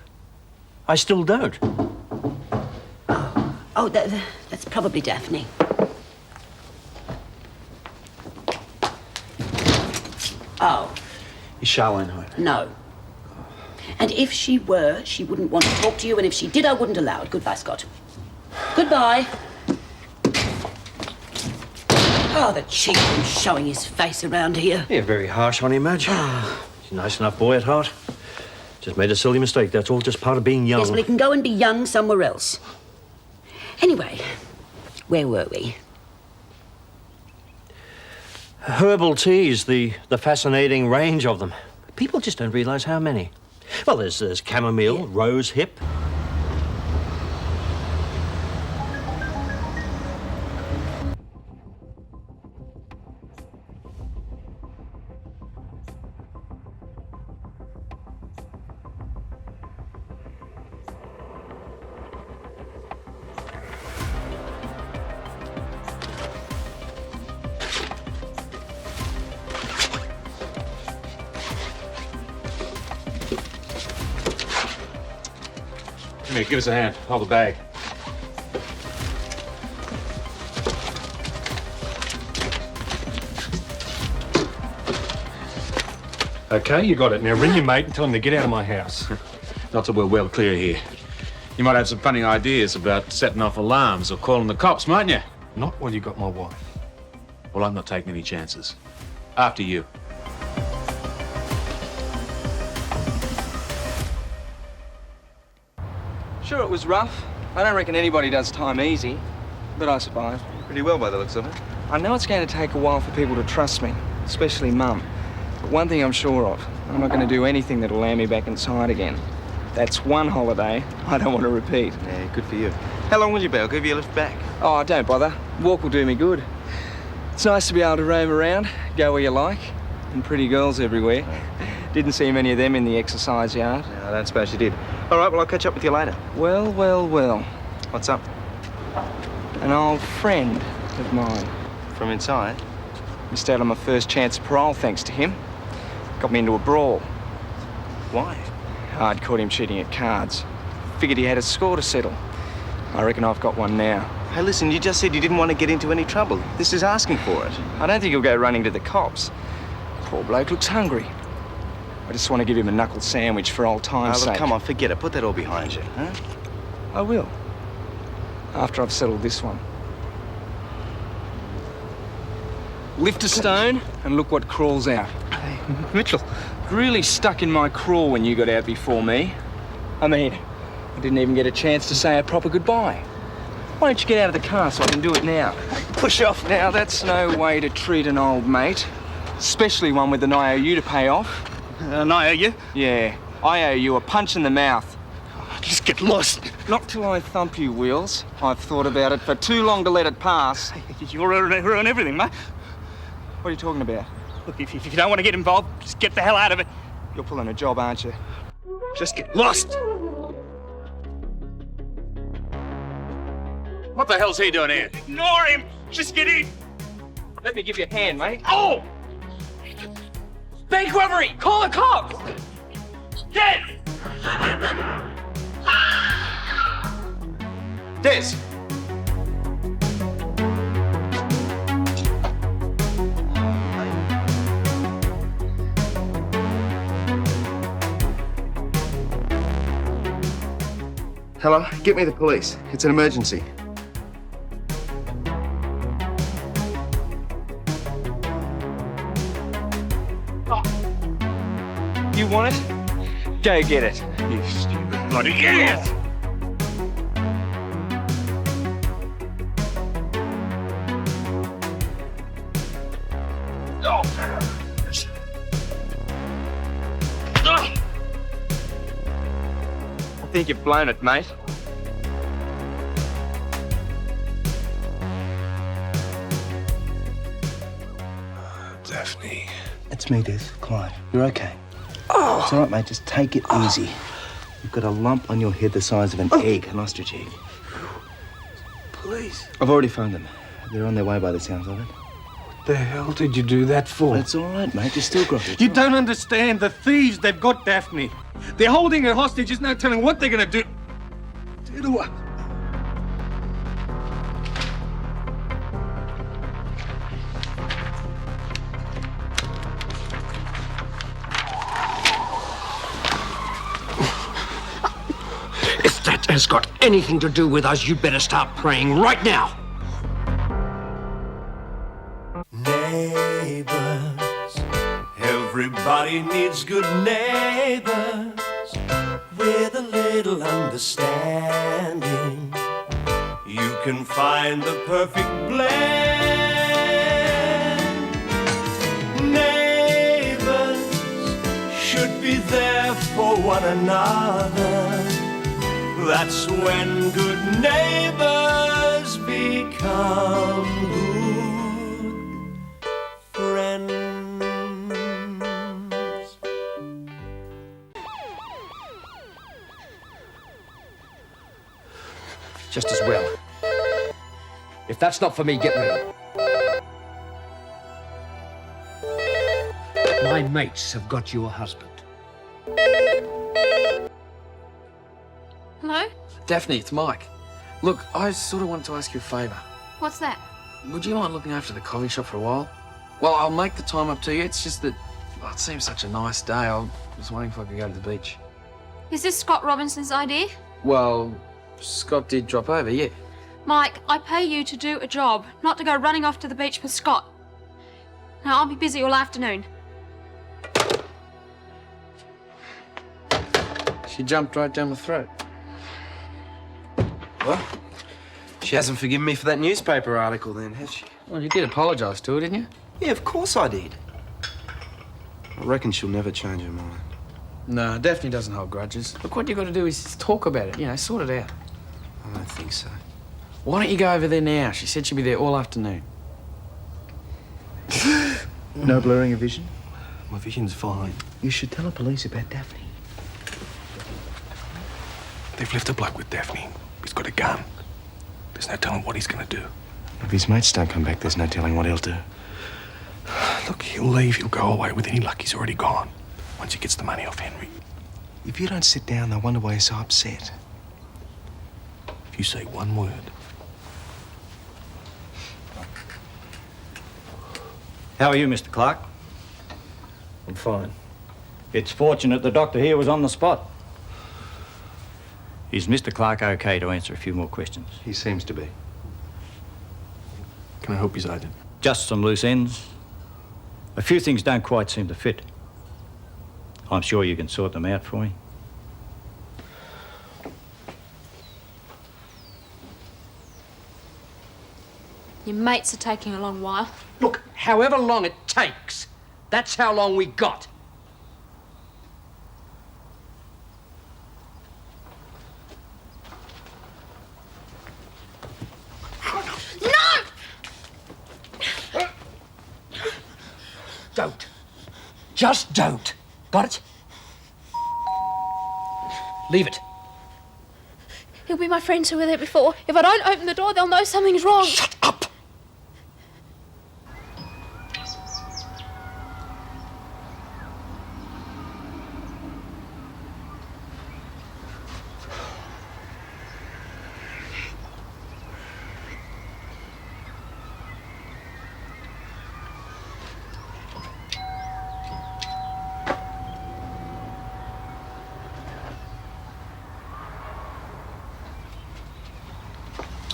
I still don't. Oh, that's probably Daphne. Oh. Is Charlene home? No. And if she were, she wouldn't want to talk to you, and if she did, I wouldn't allow it. Goodbye, Scott. Goodbye. Oh, the cheek of him showing his face around here. You're very harsh on him, Madge. He's a nice enough boy at heart. Just made a silly mistake, that's all. Just part of being young. Yes, well, he can go and be young somewhere else. Anyway, where were we? Herbal teas, the fascinating range of them. People just don't realise how many. Well, there's chamomile, rose hip. Come here, give us a hand. Hold the bag. Okay, you got it. Now ring your mate and tell him to get out of my house. Not till we're well clear here. You might have some funny ideas about setting off alarms or calling the cops, mightn't you? Not while you got my wife. Well, I'm not taking any chances. After you. Sure, it was rough. I don't reckon anybody does time easy, but I survived. Pretty well by the looks of it. I know it's going to take a while for people to trust me, especially Mum. But one thing I'm sure of, I'm not going to do anything that'll land me back inside again. That's one holiday I don't want to repeat. Yeah, good for you. How long will you be? I'll give you a lift back. Oh, don't bother. Walk will do me good. It's nice to be able to roam around, go where you like, and pretty girls everywhere. Didn't see many of them in the exercise yard. No, I don't suppose you did. All right, well, I'll catch up with you later. Well, well, well. What's up? An old friend of mine. From inside? Missed out on my first chance of parole thanks to him. Got me into a brawl. Why? I'd caught him cheating at cards. Figured he had a score to settle. I reckon I've got one now. Hey, listen, you just said you didn't want to get into any trouble. This is asking for it. I don't think he'll go running to the cops. Poor bloke looks hungry. I just want to give him a knuckle sandwich for old time's Look, sake. come on, forget it. Put that all behind you, huh? I will. After I've settled this one. Lift a stone and look what crawls out. Hey, Mitchell. Really stuck in my craw when you got out before me. I mean, I didn't even get a chance to say a proper goodbye. Why don't you get out of the car so I can do it now? Push off. Now, that's no way to treat an old mate. Especially one with an IOU to pay off. An IOU? Yeah, I owe you a punch in the mouth. Just get lost. Not till I thump you, Wheels. I've thought about it for too long to let it pass. You'll ruin everything, mate. What are you talking about? Look, if you don't want to get involved, just get the hell out of it. You're pulling a job, aren't you? Just get lost. What the hell's he doing here? Ignore him. Just get in. Let me give you a hand, mate. Oh! Bank robbery! Call the cops! Des! Des! Hello, get me the police. It's an emergency. You want it? Go get it. You stupid bloody idiot! I think you've blown it, mate. Daphne. It's me, Des. Clive. You're okay. Oh. It's all right, mate. Just take it easy. You've got a lump on your head the size of an egg, an ostrich egg. Police? I've already phoned them. They're on their way by the sounds of it. What the hell did you do that for? It's all right, mate. You're still groggy. You don't understand. The thieves, they've got Daphne. They're holding her hostage. There's no telling what they're going to do. Do to her. If that has got anything to do with us, you'd better start praying right now. Neighbours, everybody needs good neighbours with a little understanding. You can find the perfect blend. Neighbours should be there for one another. That's when good neighbours become good friends. Just as well. If that's not for me, get rid of it. My mates have got you a husband. Hello? Daphne, it's Mike. Look, I sort of wanted to ask you a favour. What's that? Would you mind looking after the coffee shop for a while? Well, I'll make the time up to you. It's just that it seems such a nice day. I was wondering if I could go to the beach. Is this Scott Robinson's idea? Well, Scott did drop over, yeah. Mike, I pay you to do a job, not to go running off to the beach with Scott. Now, I'll be busy all afternoon. She jumped right down my throat. Well, she hasn't forgiven me for that newspaper article then, has she? Well, you did apologise to her, didn't you? Yeah, of course I did. I reckon she'll never change her mind. No, Daphne doesn't hold grudges. Look, what you got to do is just talk about it, sort it out. I don't think so. Why don't you go over there now? She said she'd be there all afternoon. No blurring of vision? My vision's fine. You should tell the police about Daphne. They've left a bloke with Daphne. He's got a gun. There's no telling what he's going to do. If his mates don't come back, there's no telling what he'll do. Look, he'll leave. He'll go away. With any luck, he's already gone. Once he gets the money off Henry. If you don't sit down, they'll wonder why you're so upset. If you say one word. How are you, Mr. Clarke? I'm fine. It's fortunate the doctor here was on the spot. Is Mr. Clarke okay to answer a few more questions? He seems to be. Can I help you, Sergeant? Just some loose ends. A few things don't quite seem to fit. I'm sure you can sort them out for me. Your mates are taking a long while. Look, however long it takes, that's how long we got. Don't. Just don't. Got it? Leave it. It'll be my friends who were there before. If I don't open the door, they'll know something's wrong. Shut up!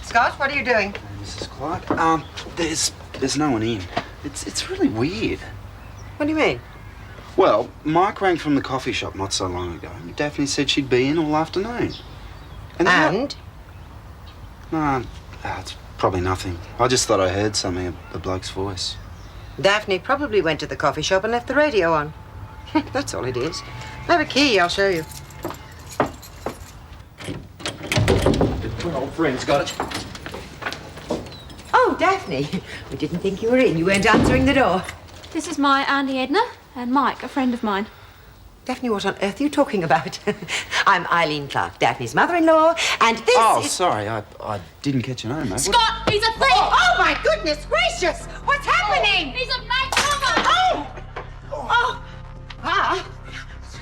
Scott, what are you doing? Mrs. Clarke, there's no one in. It's really weird. What do you mean? Well, Mike rang from the coffee shop not so long ago. Daphne said she'd be in all afternoon. And? No, it's probably nothing. I just thought I heard something, the bloke's voice. Daphne probably went to the coffee shop and left the radio on. That's all it is. I have a key, I'll show you. We're old friends, got it? Oh, Daphne. We didn't think you were in. You weren't answering the door. This is my Auntie Edna and Mike, a friend of mine. Daphne, what on earth are you talking about? I'm Eileen Clarke, Daphne's mother-in-law, and this is... Sorry, I didn't catch your name, mate. Scott, he's a thief! Oh, my goodness gracious! What's happening? He's a mate cover! Oh! Oh! Ah!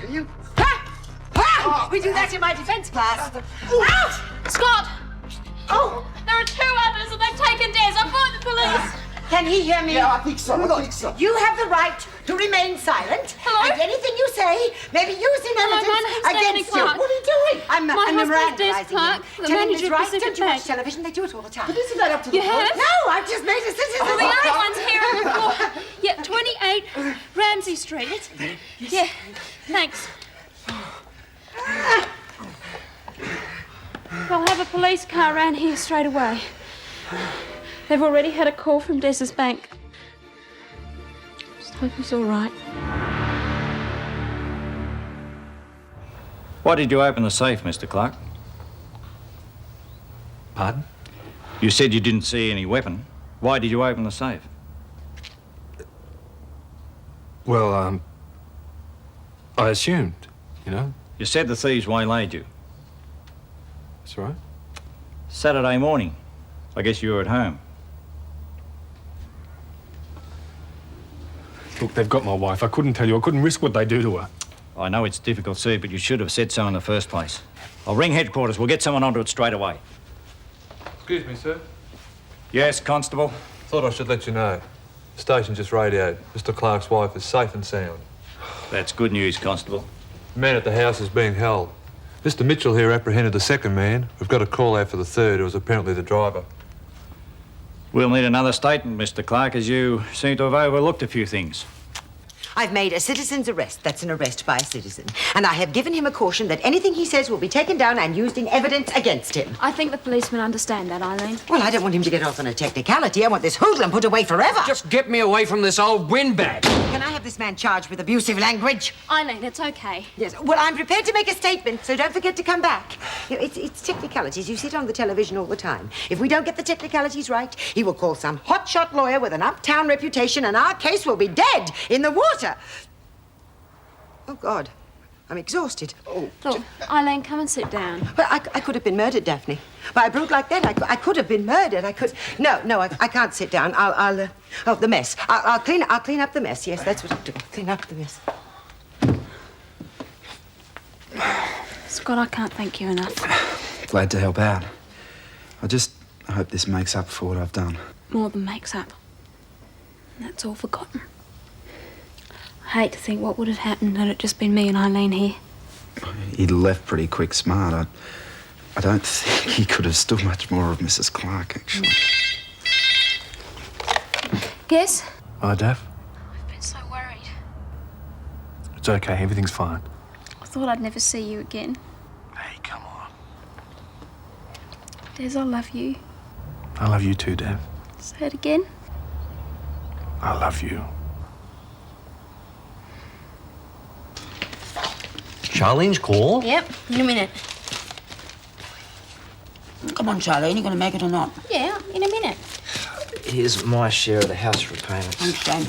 You... Ah! We do that in my defense class. Out! Scott! Oh! There are two others and they've taken Des. I've phoned the police. Can he hear me? Yeah, I think so. You have the right to remain silent. Hello? And anything you say may be used in Hello, evidence my name's Stephanie against you. Clarke. What are you doing? I'm husband's Des Mirandizing Clarke, you. the Telling manager this of right. Pacific Don't you Bank. watch television? They do it all the time. But isn't that up to the You have? No, I've just made a citizen. The other one's here before. Yeah, 28 Ramsay Street. Yeah, thanks. They'll have a police car around here straight away. They've already had a call from Des's bank. Just hope he's all right. Why did you open the safe, Mr. Clarke? Pardon? You said you didn't see any weapon. Why did you open the safe? Well, I assumed, you know. You said the thieves waylaid you. That's right. Saturday morning. I guess you were at home. Look, they've got my wife. I couldn't tell you. I couldn't risk what they do to her. I know it's difficult, sir, but you should have said so in the first place. I'll ring headquarters. We'll get someone onto it straight away. Excuse me, sir. Yes, Constable? Thought I should let you know. The station just radioed. Mr. Clarke's wife is safe and sound. That's good news, Constable. The man at the house is being held. Mr. Mitchell here apprehended the second man. We've got a call out for the third, who was apparently the driver. We'll need another statement, Mr. Clarke, as you seem to have overlooked a few things. I've made a citizen's arrest. That's an arrest by a citizen. And I have given him a caution that anything he says will be taken down and used in evidence against him. I think the policemen understand that, Eileen. Well, I don't want him to get off on a technicality. I want this hoodlum put away forever. Just get me away from this old windbag. Can I have this man charged with abusive language? Eileen, it's okay. Yes. Well, I'm prepared to make a statement, so don't forget to come back. You know, it's technicalities. You sit on the television all the time. If we don't get the technicalities right, he will call some hotshot lawyer with an uptown reputation, and our case will be dead in the water. Oh, God. I'm exhausted. Oh. Look, Elaine, come and sit down. But I could have been murdered, Daphne. By a brute like that, I could have been murdered. I could... No, I can't sit down. Oh, the mess. I'll clean up the mess. Yes, that's what I'll do. Clean up the mess. Scott, I can't thank you enough. Glad to help out. I hope this makes up for what I've done. More than makes up. That's all forgotten. I hate to think what would have happened had it just been me and Elaine here. He'd left pretty quick smart. I don't think he could have stood much more of Mrs. Clarke, actually. Yes? Hi, Daph. I've been so worried. It's okay, everything's fine. I thought I'd never see you again. Hey, come on. Des, I love you. I love you too, Daph. Say it again. I love you. Charlene's call? Yep, in a minute. Come on, Charlene, you going to make it or not? Yeah, in a minute. Here's my share of the house repayments. Thanks, Jane.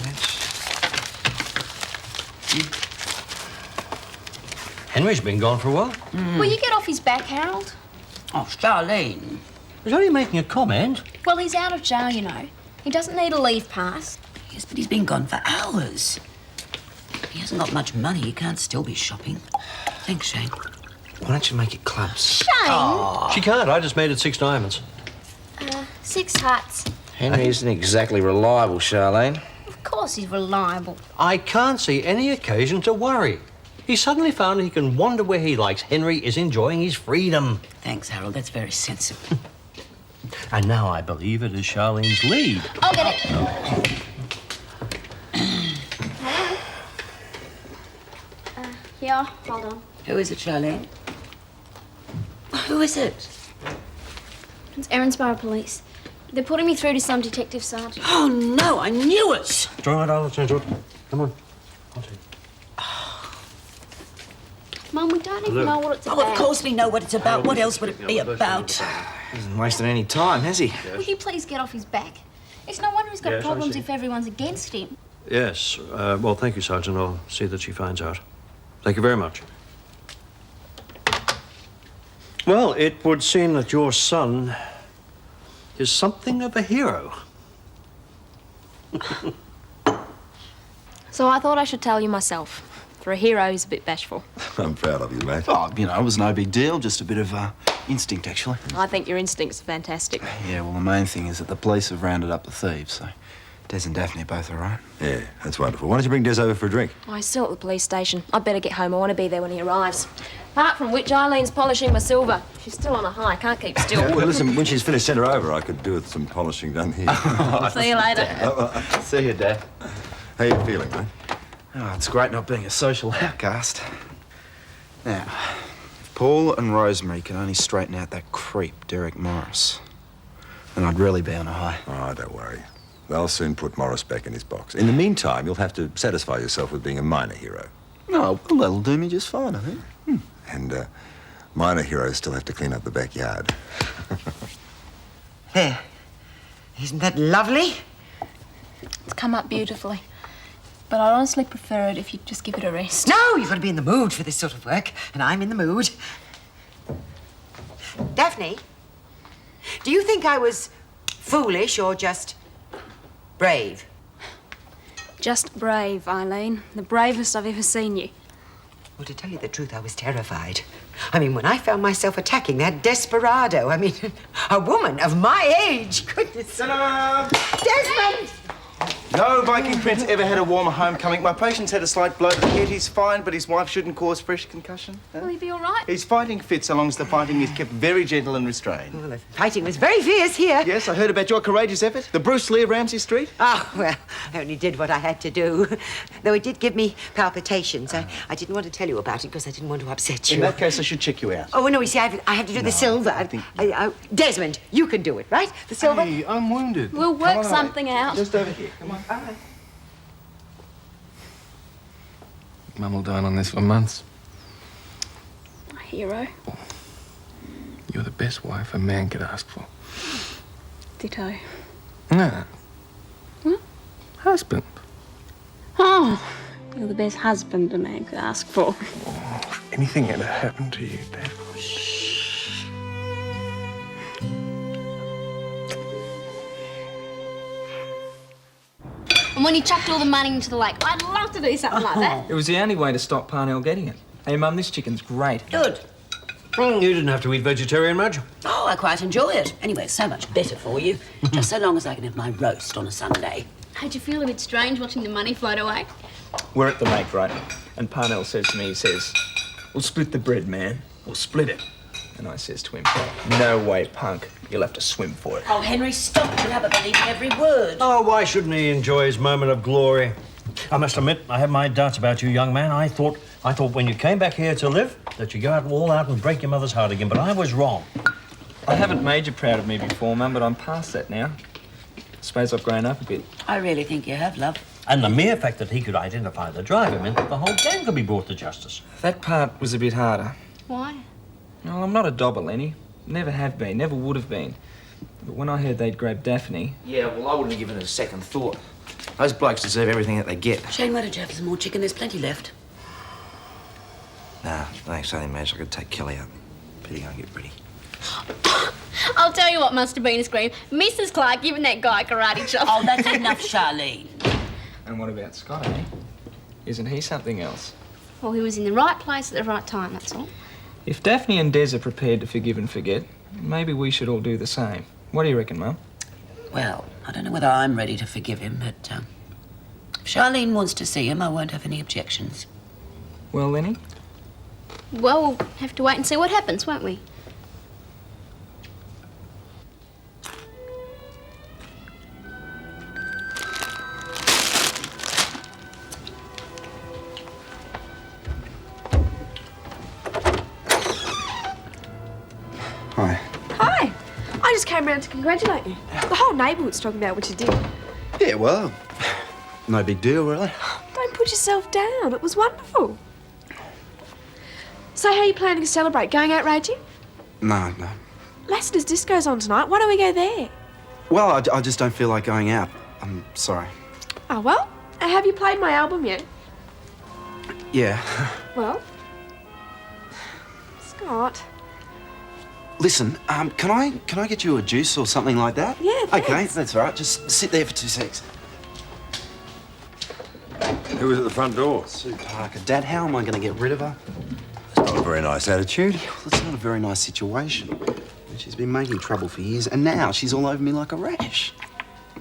Henry's been gone for a while. Will you get off his back, Harold? Oh, Charlene. He's only making a comment. Well, he's out of jail, you know. He doesn't need a leave pass. Yes, but he's been gone for hours. He hasn't got much money. He can't still be shopping. Thanks, Shane. Why don't you make it clubs? Shane! She can't. I just made it 6 diamonds. 6 huts. Henry isn't exactly reliable, Charlene. Of course he's reliable. I can't see any occasion to worry. He suddenly found he can wander where he likes. Henry is enjoying his freedom. Thanks, Harold. That's very sensible. And now I believe it is Charlene's lead. I'll get it. Yeah, hold on. Who is it, Charlene? Who is it? It's Erinsborough Police. They're putting me through to some detective sergeant. Oh, no, I knew it. It's all right, I'll change it. Come on. Mum, we don't even know what it's about. Oh, of course we know what it's about. What else would it be about? He hasn't wasted any time, has he? Would you please get off his back? It's no wonder he's got Yes, I problems see. if everyone's against him. Yes. Well, thank you, Sergeant. I'll see that she finds out. Thank you very much. Well, it would seem that your son is something of a hero. So I thought I should tell you myself. For a hero, he's a bit bashful. I'm proud of you, mate. Oh, you know, it was no big deal. Just a bit of instinct, actually. I think your instincts are fantastic. Yeah, well, the main thing is that the police have rounded up the thieves, so Des and Daphne are both all right. Yeah, that's wonderful. Why don't you bring Des over for a drink? Oh, he's still at the police station. I'd better get home. I want to be there when he arrives. Apart from which, Eileen's polishing my silver. She's still on a high. Can't keep still. Yeah, well, listen, when she's finished, send her over. I could do with some polishing done here. See you later. See you, Dad. How you feeling, mate? Oh, it's great not being a social outcast. Now, if Paul and Rosemary can only straighten out that creep, Derek Morris, then I'd really be on a high. Oh, don't worry. They'll soon put Morris back in his box. In the meantime, you'll have to satisfy yourself with being a minor hero. No, well, that'll do me just fine, I think. And minor heroes still have to clean up the backyard. There. Isn't that lovely? It's come up beautifully. But I'd honestly prefer it if you'd just give it a rest. No, you've got to be in the mood for this sort of work, and I'm in the mood. Daphne, do you think I was foolish or just brave? Just brave, Eileen. The bravest I've ever seen you. Well, to tell you the truth, I was terrified. I mean, when I found myself attacking that desperado, I mean, a woman of my age. Goodness. Ta-da! Desmond! No Viking prince ever had a warmer homecoming. My patient's had a slight blow to the head. He's fine, but his wife shouldn't cause fresh concussion. Will he be all right? He's fighting fit so long as the fighting is kept very gentle and restrained. Well, the fighting was very fierce here. Yes, I heard about your courageous effort. The Bruce Lee of Ramsay Street. Oh, well, I only did what I had to do. Though it did give me palpitations. I didn't want to tell you about it because I didn't want to upset you. In that case, I should check you out. Oh, no, you see, I have to do the silver. Desmond, you can do it, right? The silver? Hey, I'm wounded. We'll work something out. Just over here. Come on. Mum will dine on this for months. A hero. You're the best wife a man could ask for. Ditto. No. What? Husband. Oh, You're the best husband a man could ask for. Anything ever happened to you, Dad? And when you chucked all the money into the lake, I'd love to do something like that. It was the only way to stop Parnell getting it. Hey, Mum, this chicken's great. Good. You didn't have to eat vegetarian, Madge. Oh, I quite enjoy it. Anyway, it's so much better for you. Just so long as I can have my roast on a Sunday. Did you feel a bit strange watching the money float away? We're at the lake, right? And Parnell says to me, he says, "We'll split the bread, man. We'll split it." And I says to him, "No way, punk. You'll have to swim for it." Oh, Henry, stop. You have a belief in every word. Oh, why shouldn't he enjoy his moment of glory? I must admit, I have my doubts about you, young man. I thought when you came back here to live that you'd go out all out and break your mother's heart again, but I was wrong. I haven't made you proud of me before, Mum, but I'm past that now. Suppose I've grown up a bit. I really think you have, love. And the mere fact that he could identify the driver meant that the whole gang could be brought to justice. That part was a bit harder. Why? No, I'm not a dobber, Lenny. Never have been, never would have been. But when I heard they'd grabbed Daphne... Yeah, well, I wouldn't have given it a second thought. Those blokes deserve everything that they get. Shane, why don't you have some more chicken? There's plenty left. Nah, thanks, only managed I could take Kelly out. Better go and get ready. I'll tell you what must have been a scream. Mrs. Clarke giving that guy a karate chop. Oh, that's enough, Charlene. And what about Scott, eh? Isn't he something else? Well, he was in the right place at the right time, that's all. If Daphne and Des are prepared to forgive and forget, maybe we should all do the same. What do you reckon, Mum? Well, I don't know whether I'm ready to forgive him, but if Charlene wants to see him, I won't have any objections. Well, Lenny? Well, we'll have to wait and see what happens, won't we? Hi. Hi. I just came round to congratulate you. The whole neighbourhood's talking about what you did. Yeah, well, no big deal, really. Don't put yourself down. It was wonderful. So how are you planning to celebrate? Going out raging? No. Lassiter's disco's on tonight. Why don't we go there? Well, I just don't feel like going out. I'm sorry. Oh, well, have you played my album yet? Yeah. Well, Scott. Listen, can I get you a juice or something like that? Yeah, thanks. Okay, that's all right. Just sit there for 2 seconds. Who was at the front door? Sue Parker. Dad, how am I going to get rid of her? That's not a very nice attitude. Well, it's not a very nice situation. She's been making trouble for years, and now she's all over me like a rash.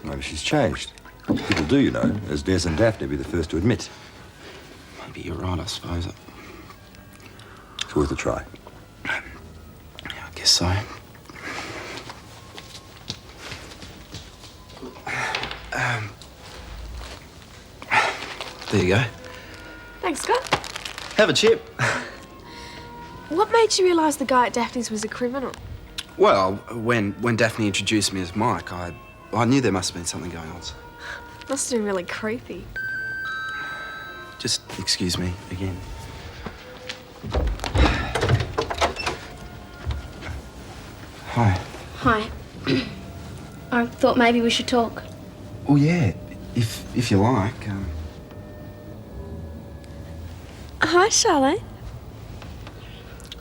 Maybe she's changed. People do, you know, as Des and Daphne be the first to admit. Maybe you're right, I suppose. It's worth a try. I guess so. There you go. Thanks, Scott. Have a chip. What made you realise the guy at Daphne's was a criminal? Well, when Daphne introduced me as Mike, I knew there must have been something going on. Must have been really creepy. Just excuse me again. Hi. Hi. I thought maybe we should talk. Oh yeah, if you like. Hi, Charlotte.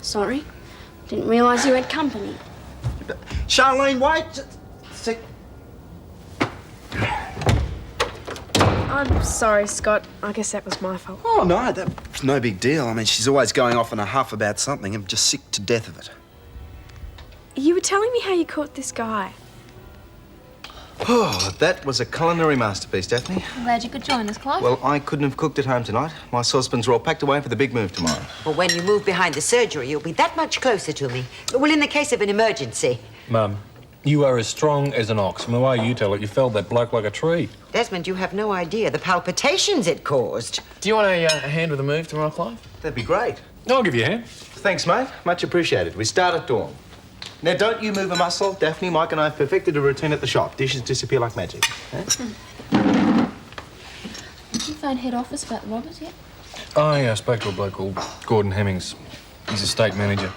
Sorry. Didn't realise you had company. Charlene, wait! Just a sec. I'm sorry, Scott. I guess that was my fault. Oh, no, that's no big deal. I mean, she's always going off in a huff about something. I'm just sick to death of it. You were telling me how you caught this guy. Oh, that was a culinary masterpiece, Daphne. I'm glad you could join us, Clarke. Well, I couldn't have cooked at home tonight. My saucepans are all packed away for the big move tomorrow. Well, when you move behind the surgery, you'll be that much closer to me. Well, in the case of an emergency. Mum, you are as strong as an ox. From the way you tell it, you felled that bloke like a tree. Desmond, you have no idea the palpitations it caused. Do you want a hand with the move tomorrow, Clive? That'd be great. I'll give you a hand. Thanks, mate. Much appreciated. We start at dawn. Now, don't you move a muscle. Daphne, Mike and I have perfected a routine at the shop. Dishes disappear like magic. Did you phone head office about the robbers yet? I spoke to a bloke called Gordon Hemmings. He's a state manager.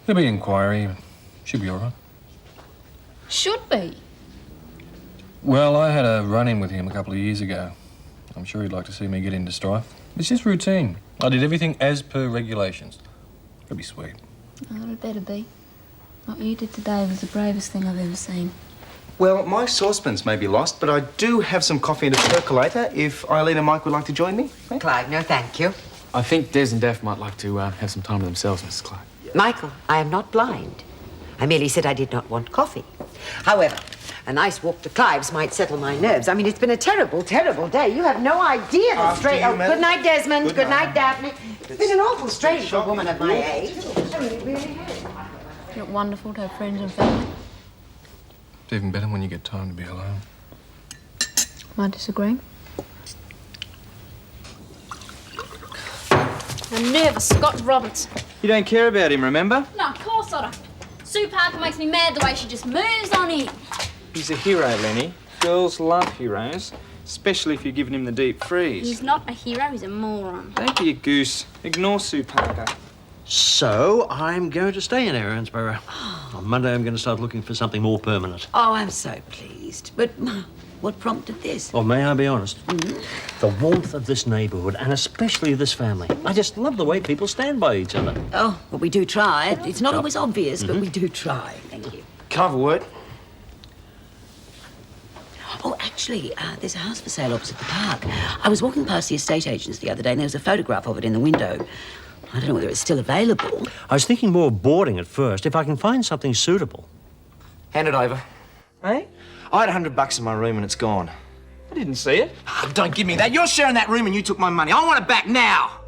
There'll be an inquiry. Should be all right. Should be. Well, I had a run-in with him a couple of years ago. I'm sure he'd like to see me get into strife. It's just routine. I did everything as per regulations. It'll be sweet. Oh, it better be. What you did today was the bravest thing I've ever seen. Well, my saucepans may be lost, but I do have some coffee in a percolator if Eileen and Mike would like to join me. Eh? Clive, no thank you. I think Des and Daph might like to have some time with themselves, Mrs. Clarke. Michael, I am not blind. I merely said I did not want coffee. However, a nice walk to Clive's might settle my nerves. I mean, it's been a terrible, terrible day. You have no idea the strange... Oh, good night, Desmond. Good night, Daphne. It's been an awful strain for a woman of my age. I mean, it really has. You look wonderful to have friends and family. It's even better when you get time to be alone. Am I disagreeing? I'm nervous. Scott Roberts. You don't care about him, remember? No, of course I don't. Sue Parker makes me mad the way she just moves on him. He's a hero, Lenny. Girls love heroes, especially if you're giving him the deep freeze. He's not a hero, he's a moron. Don't be a goose. Ignore Sue Parker. So, I'm going to stay in Erinsborough. On Monday, I'm going to start looking for something more permanent. Oh, I'm so pleased. But what prompted this? Well, may I be honest? The warmth of this neighbourhood, and especially this family. I just love the way people stand by each other. Oh, well, we do try. It's not always obvious, but we do try. Thank you. Can't have a word. Oh, actually, there's a house for sale opposite the park. I was walking past the estate agents the other day, and there was a photograph of it in the window. I don't know whether it's still available. I was thinking more of boarding at first, if I can find something suitable. Hand it over. Eh? I had $100 in my room and it's gone. I didn't see it. Oh, don't give me that. You're sharing that room and you took my money. I want it back now.